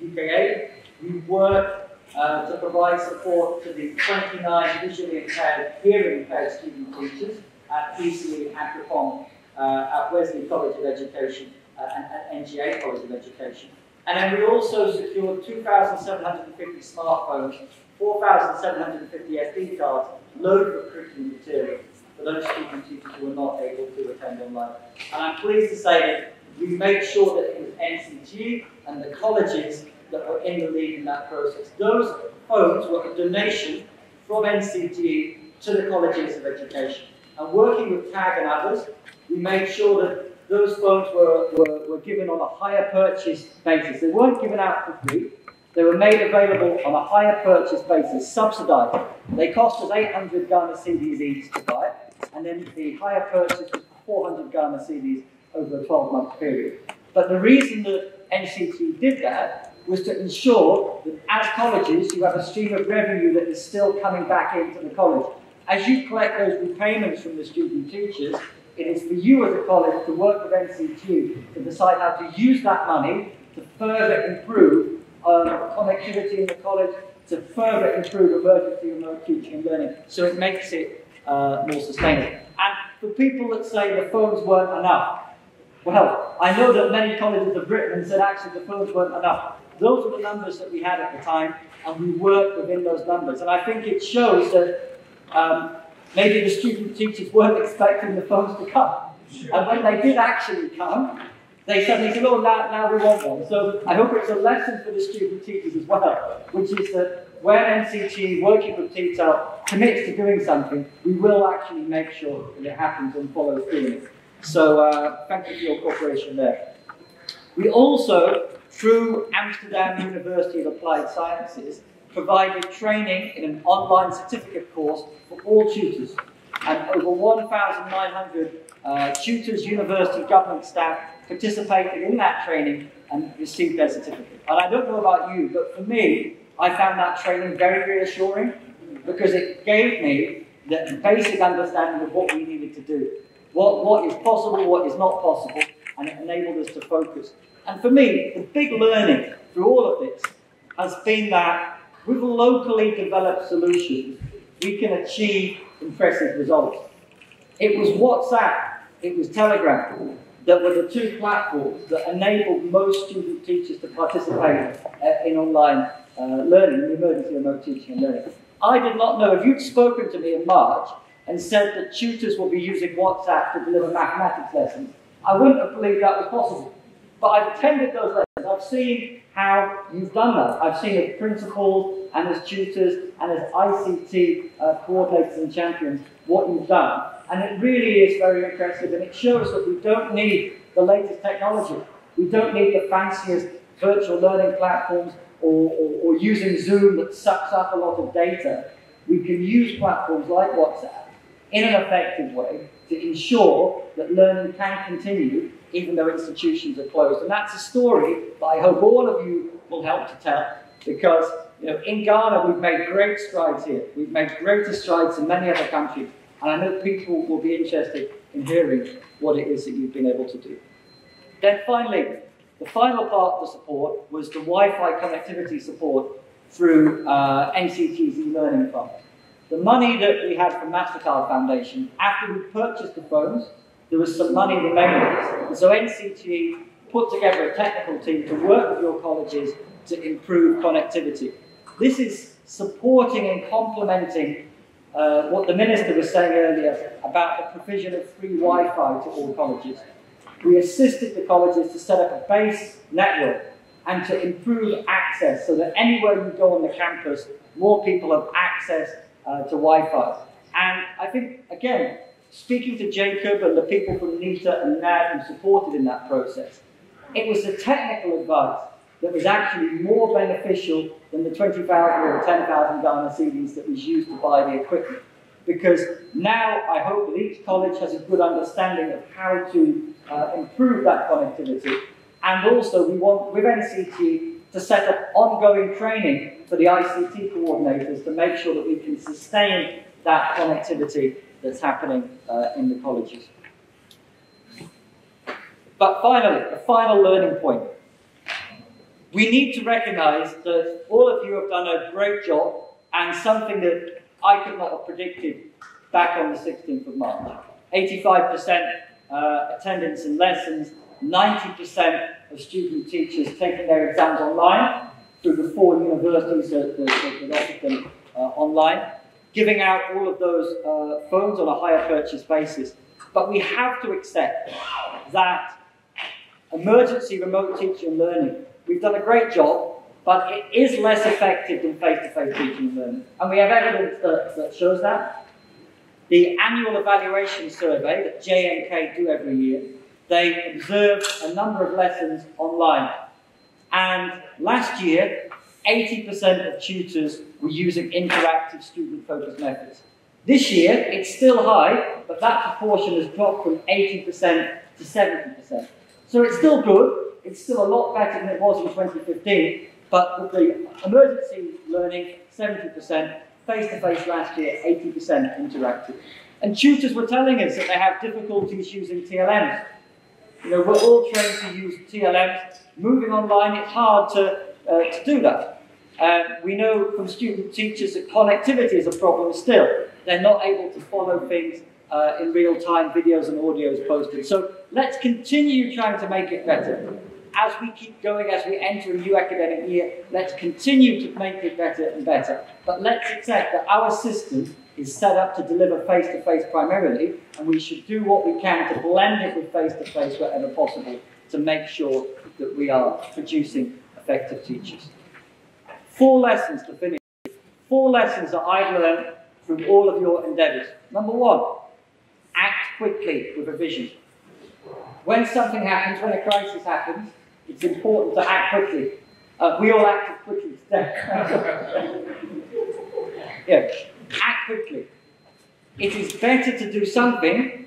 UKA, we work to provide support to the 29 visually impaired, hearing impaired student teachers at PCE, Acropom, at Wesley College of Education, and NGA College of Education. And then we also secured 2,750 smartphones, 4,750 SD cards, loaded with curriculum material for those student teachers who were not able to attend online. And I'm pleased to say that we made sure that it was NCG and the colleges that were in the lead in that process. Those phones were a donation from NCG to the colleges of education. And working with TAG and others, we made sure that those phones were given on a hire purchase basis. They weren't given out for free. They were made available on a hire purchase basis, subsidized. They cost us 800 Ghana cedis each to buy, and then the hire purchase was 400 Ghana cedis over a 12-month period. But the reason that NCT did that was to ensure that as colleges, you have a stream of revenue that is still coming back into the college. As you collect those repayments from the student teachers, it is for you as a college to work with NCT to decide how to use that money to further improve connectivity in the college, to further improve emergency remote teaching and learning, so it makes it more sustainable. And for people that say the phones weren't enough, well, I know that many colleges have written and said actually the phones weren't enough. Those were the numbers that we had at the time, and we worked within those numbers. And I think it shows that maybe the student teachers weren't expecting the phones to come. And when they did actually come, they suddenly said, oh, now we want one. So I hope it's a lesson for the student teachers as well, which is that when NCT, working with T-TEL, commits to doing something, we will actually make sure that it happens and follow through. So thank you for your cooperation there. We also, through Amsterdam University of Applied Sciences, provided training in an online certificate course for all tutors. And over 1,900 tutors, university, government staff participated in that training and received their certificate. And I don't know about you, but for me, I found that training very reassuring because it gave me the basic understanding of what we needed to do. What is possible, what is not possible, and it enabled us to focus. And for me, the big learning through all of this has been that with locally developed solutions, we can achieve impressive results. It was WhatsApp, it was Telegram, that were the two platforms that enabled most student teachers to participate in online learning, in emergency remote teaching and learning. I did not know, if you'd spoken to me in March and said that tutors will be using WhatsApp to deliver mathematics lessons, I wouldn't have believed that was possible. But I've attended those lessons. I've seen how you've done that. I've seen as principals and as tutors and as ICT coordinators and champions what you've done. And it really is very impressive, and it shows that we don't need the latest technology. We don't need the fanciest virtual learning platforms or using Zoom that sucks up a lot of data. We can use platforms like WhatsApp in an effective way to ensure that learning can continue even though institutions are closed. And that's a story that I hope all of you will help to tell, because in Ghana we've made great strides here. We've made greater strides in many other countries. And I know people will be interested in hearing what it is that you've been able to do. Then finally, the final part of the support was the Wi-Fi connectivity support through NCT's e-learning fund. The money that we had from MasterCard Foundation, after we purchased the phones, there was some money remaining. And so NCTE put together a technical team to work with your colleges to improve connectivity. This is supporting and complementing what the Minister was saying earlier about the provision of free Wi-Fi to all colleges. We assisted the colleges to set up a base network and to improve access so that anywhere you go on the campus, more people have access to Wi-Fi. And I think, again, speaking to Jacob and the people from NITA and NAD who supported in that process, it was the technical advice that was actually more beneficial than the 20,000 or 10,000 Ghana cedis that was used to buy the equipment. Because now I hope that each college has a good understanding of how to improve that connectivity. And also we want, with NCTE, to set up ongoing training for the ICT coordinators to make sure that we can sustain that connectivity that's happening in the colleges. But finally, a final learning point. We need to recognise that all of you have done a great job, and something that I could not have predicted back on the 16th of March. 85% attendance in lessons, 90% of student teachers taking their exams online through the 4 universities that offered them online, giving out all of those phones on a hire purchase basis. But we have to accept that emergency remote teaching and learning, we've done a great job, but it is less effective than face-to-face teaching and learning. And we have evidence that shows that. The annual evaluation survey that JNK do every year, they observed a number of lessons online. And last year, 80% of tutors were using interactive student-focused methods. This year, it's still high, but that proportion has dropped from 80% to 70%. So it's still good. It's still a lot better than it was in 2015, but with the emergency learning, 70%, face-to-face last year, 80% interactive. And tutors were telling us that they have difficulties using TLMs. You know, we're all trained to use TLMs. Moving online, it's hard to do that. We know from student teachers that connectivity is a problem still. They're not able to follow things in real time, videos and audios posted. So let's continue trying to make it better. As we keep going, as we enter a new academic year, let's continue to make it better and better. But let's accept that our system is set up to deliver face-to-face primarily, and we should do what we can to blend it with face-to-face wherever possible to make sure that we are producing effective teachers. 4 lessons to finish. 4 lessons that I've learned from all of your endeavours. Number 1, act quickly with a vision. When something happens, when a crisis happens, it's important to act quickly. We all acted quickly today. Yeah, act quickly. It is better to do something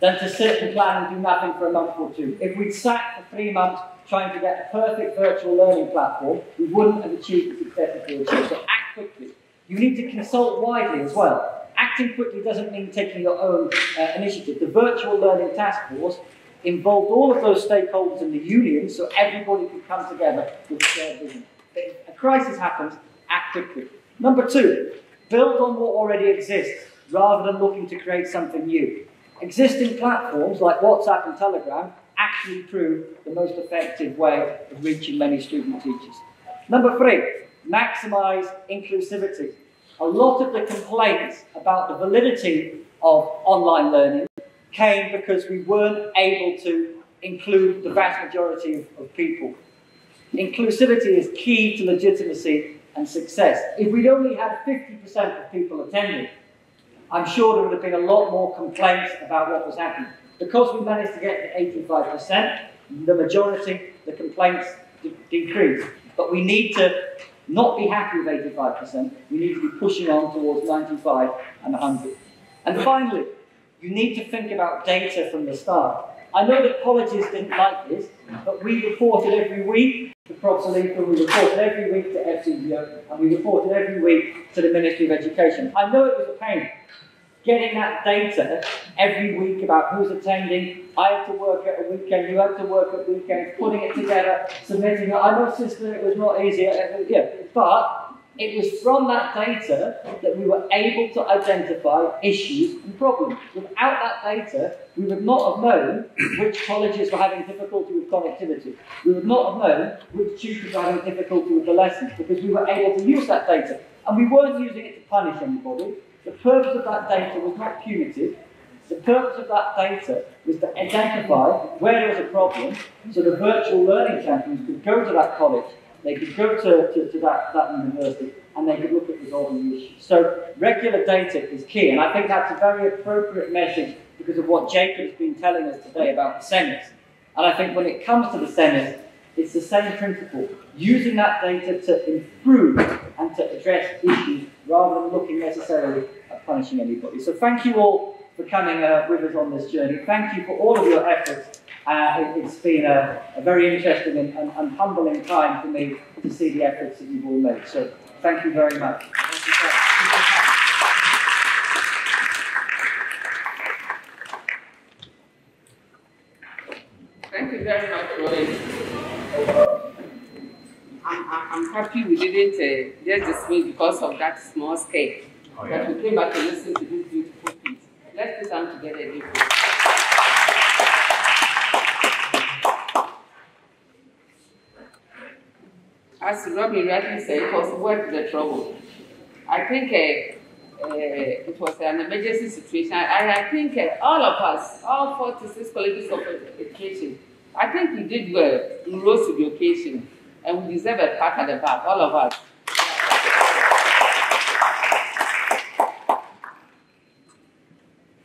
than to sit and plan and do nothing for a month or 2. If we'd sat for 3 months trying to get a perfect virtual learning platform, we wouldn't have achieved the success that we achieved. So act quickly. You need to consult widely as well. Acting quickly doesn't mean taking your own initiative. The virtual learning task force involved all of those stakeholders in the union so everybody could come together with a shared vision. If a crisis happens, act quickly. Number 2, build on what already exists rather than looking to create something new. Existing platforms like WhatsApp and Telegram actually prove the most effective way of reaching many student teachers. Number 3, maximize inclusivity. A lot of the complaints about the validity of online learning came because we weren't able to include the vast majority of people. Inclusivity is key to legitimacy and success. If we'd only had 50% of people attending, I'm sure there would have been a lot more complaints about what was happening. Because we managed to get to 85%, the majority, the complaints decreased. But we need to not be happy with 85%. We need to be pushing on towards 95 and 100. And finally, you need to think about data from the start. I know that colleges didn't like this, but we reported every week to Prof. Salifa, we reported every week to FCDO, and we reported every week to the Ministry of Education. I know it was a pain getting that data every week about who's attending. I had to work at a weekend, you had to work at weekends, putting it together, submitting it. I know, sister, it was not easy, but It was from that data that we were able to identify issues and problems. Without that data, we would not have known which colleges were having difficulty with connectivity. We would not have known which tutors were having difficulty with the lessons, because we were able to use that data. And we weren't using it to punish anybody. The purpose of that data was not punitive. The purpose of that data was to identify where there was a problem, so the virtual learning champions could go to that college, they could go to that university, and they could look at resolving the issue. So regular data is key, and I think that's a very appropriate message because of what Jacob has been telling us today about the CEMIS. And I think when it comes to the CEMIS, it's the same principle, using that data to improve and to address issues rather than looking necessarily at punishing anybody. So thank you all for coming with us on this journey. Thank you for all of your efforts. It's been a very interesting and humbling time for me to see the efforts that you've all made. So thank you very much. Thank you very much, Roy. I'm happy we didn't just dismiss because of that small scale. Oh, yeah. But we came back to listen to this beautiful piece. Let's sit down together a little. As Robbie rightly said, it was worth the trouble. I think it was an emergency situation. I think all of us, all 46 colleges of education, I think we did well. We rose to the occasion, and we deserve a pat at the back, all of us.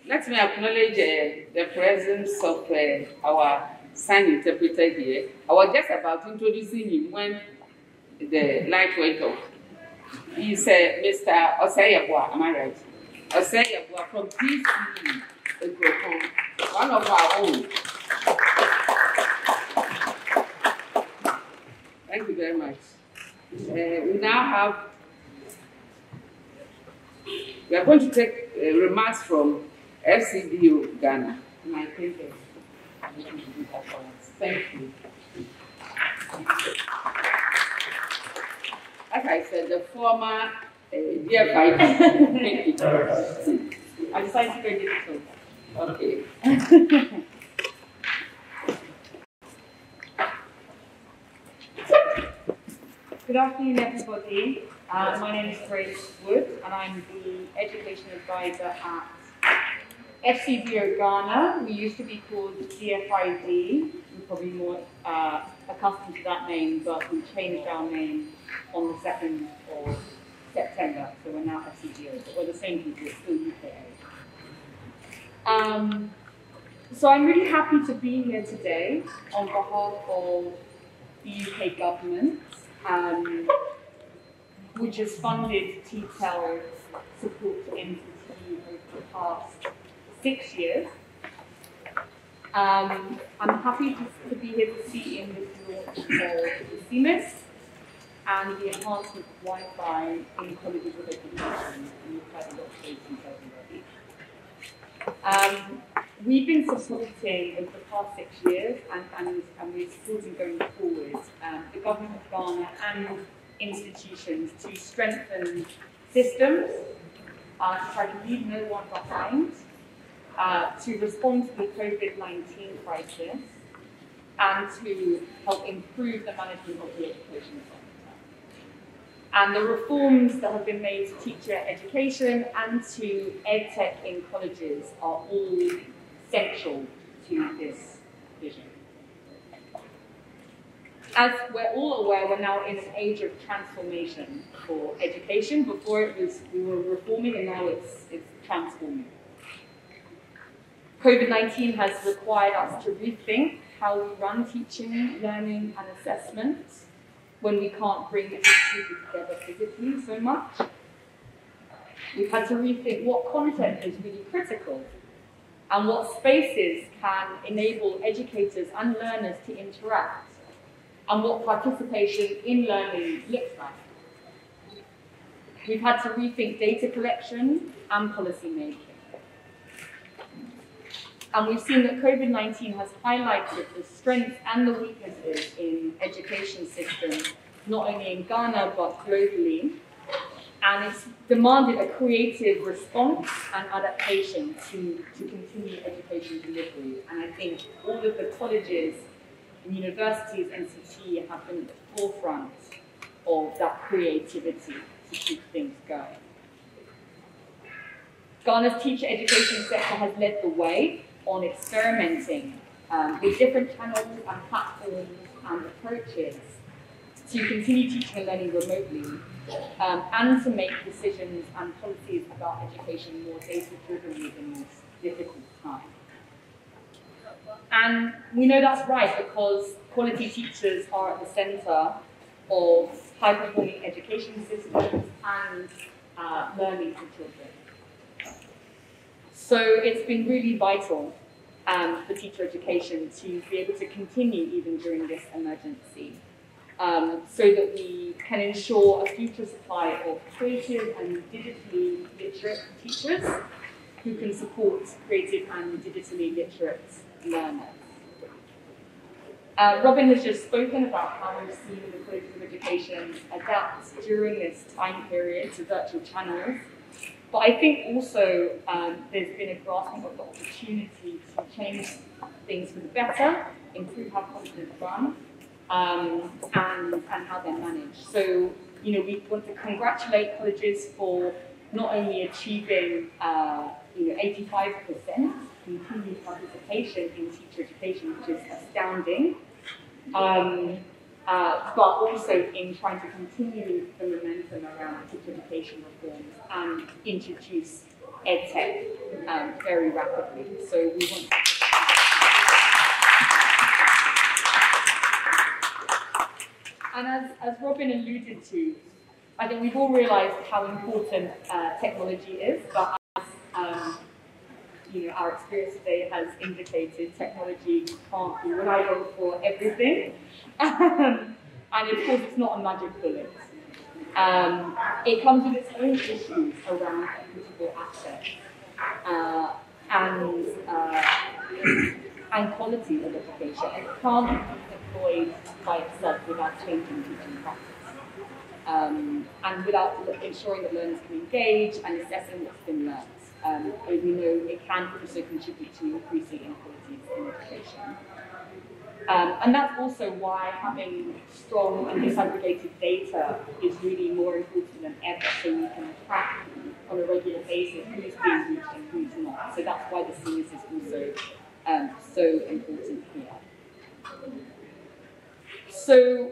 Let me acknowledge the presence of our sign interpreter here. I was just about introducing him when the light went off. He's Mr. Oseyabwa, am I right? Oseyabwa from T-TEL, one of our own. Thank you very much. We are going to take remarks from Fcdu Ghana. And I think thank you. As I said, the former dear fighter. I decided to go digital. Okay. Good afternoon, everybody. My name is Grace Wood, and I'm the Education Advisor at Fcdu Ghana. We used to be called DFID. We're probably more accustomed to that name, but we changed our name on the 2nd of September, so we're now Fcdu, but we're the same people, it's still UK. So I'm really happy to be here today on behalf of the UK government, which has funded T-TEL support to NCT over the past 6 years. I'm happy to be here to see in this launch of the CEMIS and the enhancement of Wi-Fi in colleges of education. We've had a lot of things already. We've been supporting over the past 6 years, and we're supporting going forward the government of Ghana and institutions to strengthen systems, to try to leave no one behind, to respond to the COVID-19 crisis, and to help improve the management of the education sector. And the reforms that have been made to teacher education and to EdTech in colleges are all central to this vision. As we're all aware, we're now in an age of transformation for education. Before we were reforming, and now it's transforming. COVID-19 has required us to rethink how we run teaching, learning, and assessment when we can't bring people together physically so much. We've had to rethink what content is really critical and what spaces can enable educators and learners to interact, and what participation in learning looks like. We've had to rethink data collection and policy making. And we've seen that COVID-19 has highlighted the strengths and the weaknesses in education systems, not only in Ghana, but globally, And it's demanded a creative response and adaptation to continue education delivery. And I think all of the colleges and universities and NCT have been at the forefront of that creativity to keep things going. Ghana's teacher education sector has led the way on experimenting with different channels and platforms and approaches to continue teaching and learning remotely, and to make decisions and policies about education more data-driven within this difficult time. And we know that's right because quality teachers are at the centre of high-performing education systems and learning for children. So it's been really vital for teacher education to be able to continue even during this emergency, so that we can ensure a future supply of creative and digitally literate teachers who can support creative and digitally literate learners. Robin has just spoken about how we've seen the College of Education adapt during this time period to virtual channels. But I think also there's been a grasping of the opportunity to change things for the better, improve how colleges run, and how they're managed. So, we want to congratulate colleges for not only achieving 85% continued participation in teacher education, which is astounding, but also in trying to continue the momentum around teacher education reforms and introduce EdTech very rapidly. So we want to... And as Robin alluded to, I think we've all realised how important technology is, but as our experience today has indicated, technology can't be reliable for everything. And of course, it's not a magic bullet. It comes with its own issues around equitable access and quality of education. And it can't be deployed by itself without changing teaching practice. And without ensuring that learners can engage and assessing what's been learned. We know it can also contribute to increasing inequalities in education. And that's also why having strong and disaggregated data is really more important than ever, so we can track on a regular basis who's being reached and who's not. So that's why the CEMIS is also so important here. So,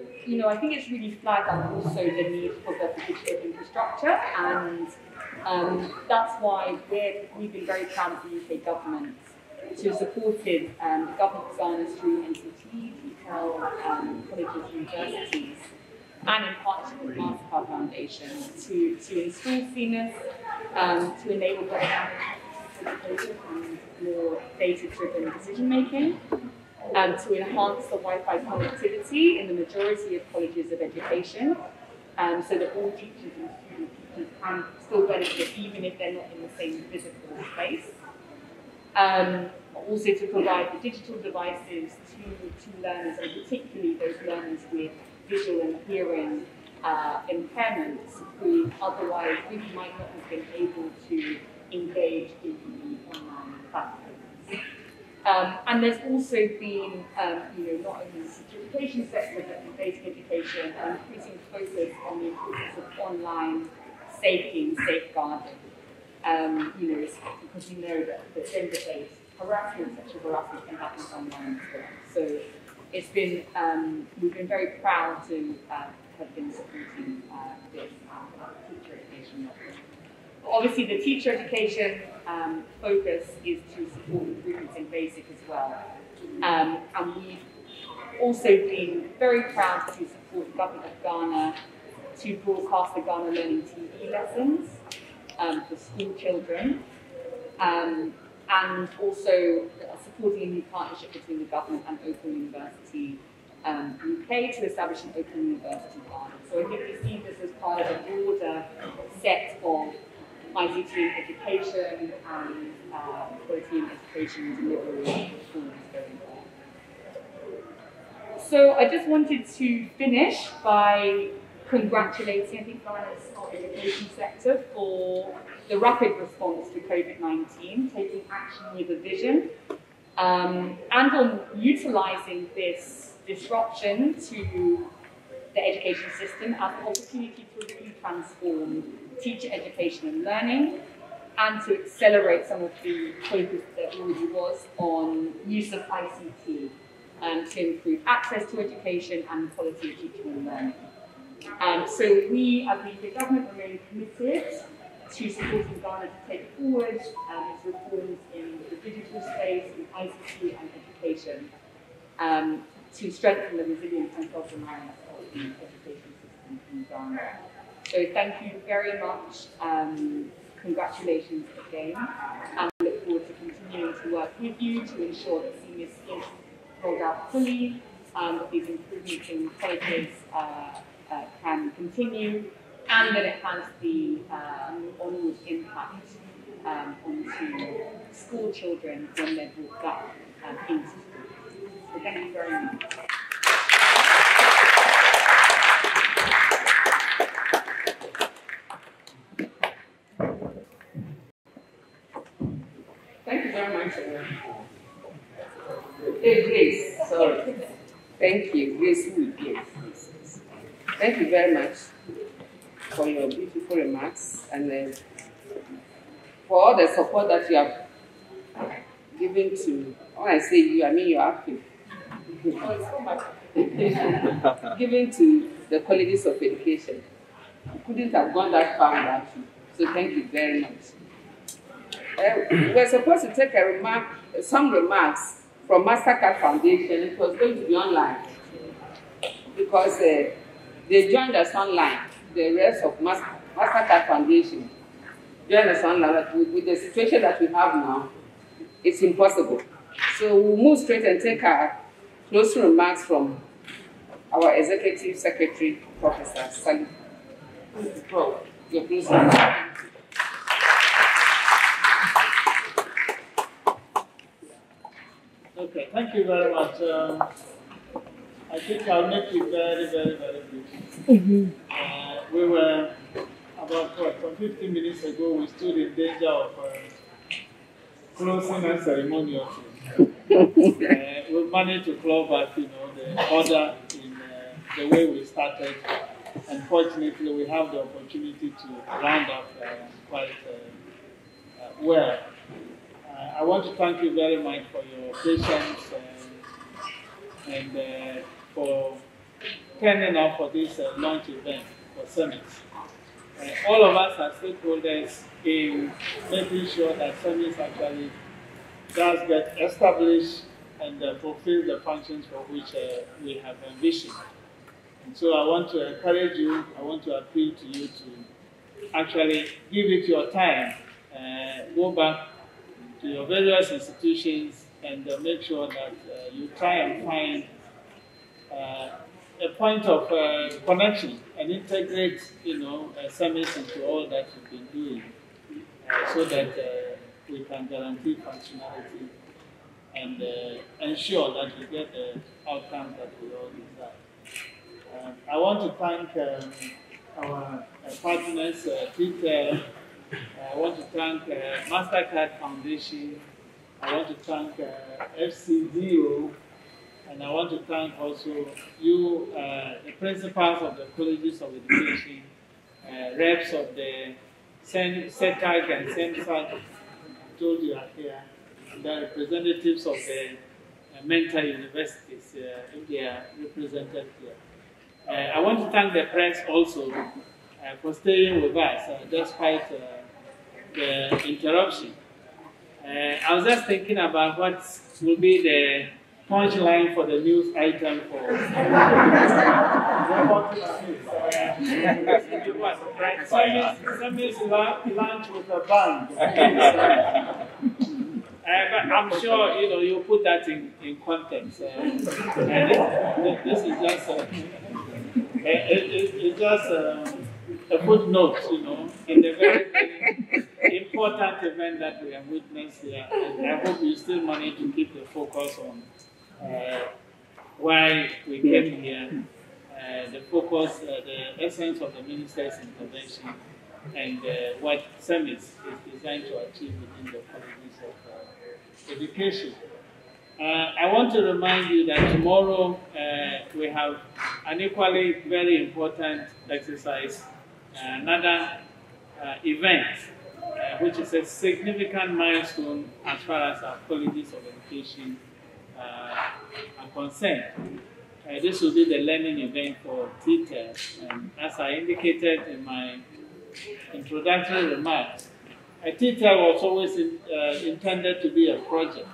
I think it's really flagged up also the need for better digital infrastructure, and that's why we've been very proud of the UK government to have supported the government of Ghana through NCT, T-TEL, colleges, universities, and in partnership with the Mastercard Foundation to install CEMIS, to enable better education and more data-driven decision-making, to enhance the Wi-Fi connectivity in the majority of colleges of education, so that all teachers and students can still benefit even if they're not in the same physical space. Also to provide the digital devices to learners, and particularly those learners with visual and hearing impairments who otherwise really might not have been able to engage in the online platforms. And there's also been, not only in the teacher education sector, but in basic education, an increasing focus on the importance of online safety and safeguarding. Because we know that gender-based harassment, sexual harassment, can happen online as well. So it's been, we've been very proud to have been supporting this teacher education model. Obviously, the teacher education focus is to support improvements in basic as well. And we've also been very proud to support the government of Ghana to broadcast the Ghana Learning TV lessons for school children, and also supporting a new partnership between the government and Open University UK to establish an Open University Ghana. So I think we see this as part of a broader set of ICT education and quality in education delivery reforms going on. So I just wanted to finish by congratulating, I think, Ghana's education sector for the rapid response to COVID-19, taking action with a vision, and on utilising this disruption to the education system as an opportunity to really transform teacher education and learning, and to accelerate some of the focus that already was on use of ICT to improve access to education and quality of teaching and learning. So we, as the UK government, remain committed to supporting Ghana to take forward its reforms in the digital space, in ICT and education, to strengthen the resilience and self-reliance of the education system in Ghana. So thank you very much. Congratulations again. And we look forward to continuing to work with you to ensure that CEMIS is rolled out fully, that these improvements in colleges can continue, and that it has the onward impact onto school children when they're brought back into school. So thank you very much. Thank you very much. Grace, sorry. Thank you, Grace Wood, yes. Thank you very much for your beautiful remarks and for all the support that you have given to, when I say you, I mean your active. Given to the colleges of education. You couldn't have gone that far without you. So thank you very much. We were supposed to take some remarks from Mastercard Foundation. It was going to be online because they joined us online. The rest of Mastercard Foundation joined us online. But with the situation that we have now, it's impossible. So we'll move straight and take our closing remarks from our Executive Secretary, Professor Sally. Your closing remarks. Okay, thank you very much. I think I'll make it very, very, very brief. We were about some 15 minutes ago, we stood in danger of closing a ceremonial. We managed to claw back, the order in the way we started. Unfortunately, we have the opportunity to round up quite well. I want to thank you very much for your patience and for turning up for this launch event for CEMIS. All of us are stakeholders in making sure that CEMIS actually does get established and fulfill the functions for which we have envisioned. And so I want to encourage you, I want to appeal to you to actually give it your time, go back to your various institutions and make sure that you try and find a point of connection and integrate, CEMIS into all that you've been doing, so that we can guarantee functionality and ensure that we get the outcomes that we all desire. I want to thank our partners, T-TEL. I want to thank Mastercard Foundation. I want to thank Fcdu, and I want to thank also you, the principals of the colleges of education, reps of the CETAG and CEMSAG, I told you are here, and the representatives of the mentor universities, if they are represented here. I want to thank the press also for staying with us despite the interruption. I was just thinking about what will be the punchline for the news item for CEMIS lunch with a bang. But I'm sure you put that in context. This is just it's just a footnote, in the very, very important event that we have witnessed here. And I hope you still manage to keep the focus on why we came here, the focus, the essence of the Minister's intervention and what CEMIS is designed to achieve within the colleges of education. I want to remind you that tomorrow we have an equally very important exercise, another event, which is a significant milestone as far as our colleges of education are concerned. This will be the learning event for T-TEL, and as I indicated in my introductory remarks, T-TEL was always intended to be a project,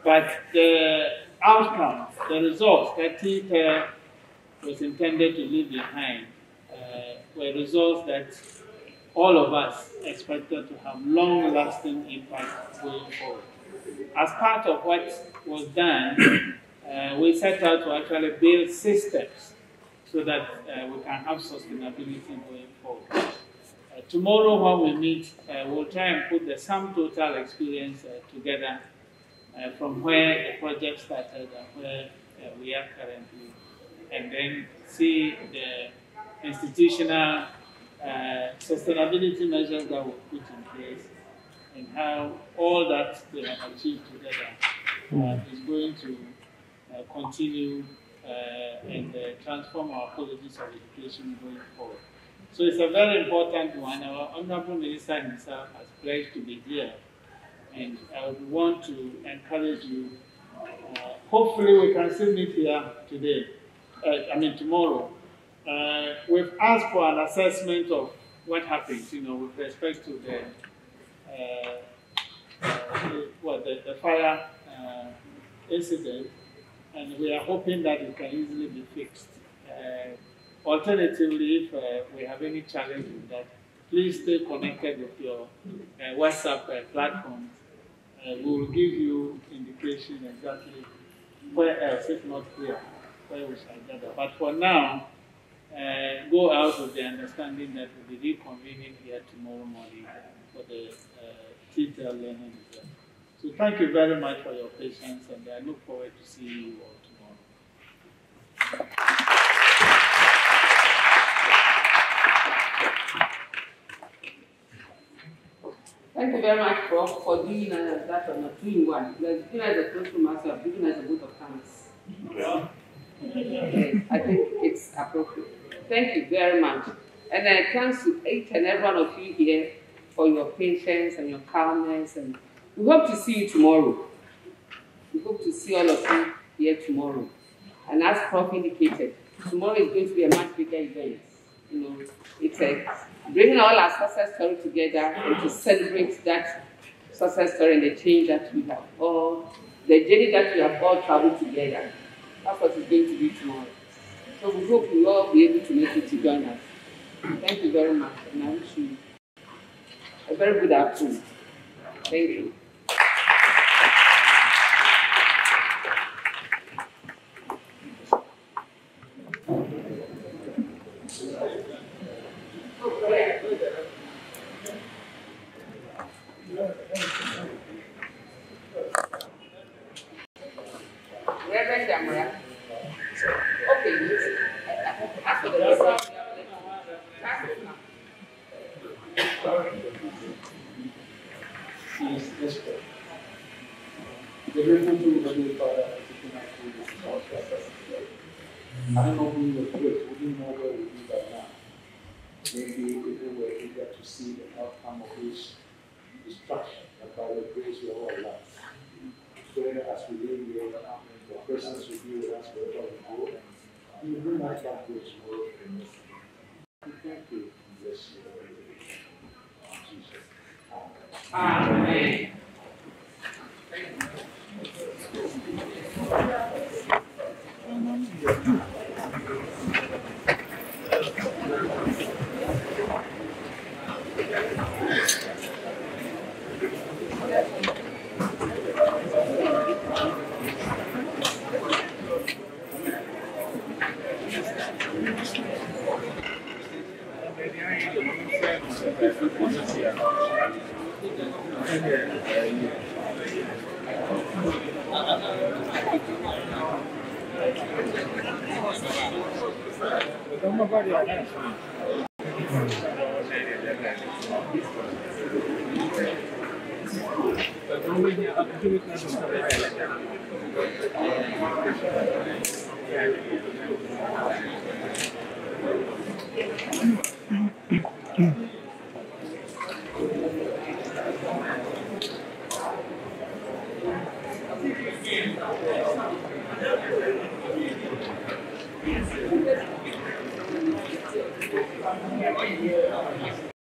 but the outcomes, the results that T-TEL was intended to leave behind were results that all of us expected to have long-lasting impact going forward. As part of what was done, we set out to actually build systems so that we can have sustainability going forward. Tomorrow when we meet, we'll try and put the sum total experience together from where the project started and where we are currently, and then see the institutional sustainability measures that we put in place and how all that they have achieved together is going to continue and transform our colleges of education going forward. So it's a very important one. Our Honorable Minister himself has pledged to be here, and I would want to encourage you. Hopefully we can still meet here today, tomorrow. We've asked for an assessment of what happens, with respect to the fire incident, and we are hoping that it can easily be fixed. Alternatively, if we have any challenge with that, please stay connected with your WhatsApp platform. We will give you indication exactly where else, if not here, where we shall gather. But for now, go out with the understanding that we'll be reconvening here tomorrow morning for the T-TEL learning event. So thank you very much for your patience, and I look forward to seeing you all tomorrow. Thank you very much, Prof, for doing that on a 2-in-1. Giving us a close to master, giving us a vote of thanks. Yeah. I think it's appropriate. Thank you very much. And thanks to each and every one of you here for your patience and your calmness. And we hope to see you tomorrow. We hope to see all of you here tomorrow. And as Prof indicated, tomorrow is going to be a much bigger event. It's bringing all our success story together and to celebrate that success story and the change that we have all, the journey that we have all traveled together. That's what it's going to be tomorrow. So we hope you all be able to make it to join us. Thank you very much, and I wish you a very good afternoon. Thank you. Reverend Jamara. Okay, after the result, I don't know who we were with, we didn't know where we would be right now. Maybe people were eager to see the outcome of this destruction, but by the grace we are all alive. Pray as we live here, the presence will be with us wherever we go, and you bring us back to His word and mercy. Thank you, bless you. Jesus. Amen. Thank you.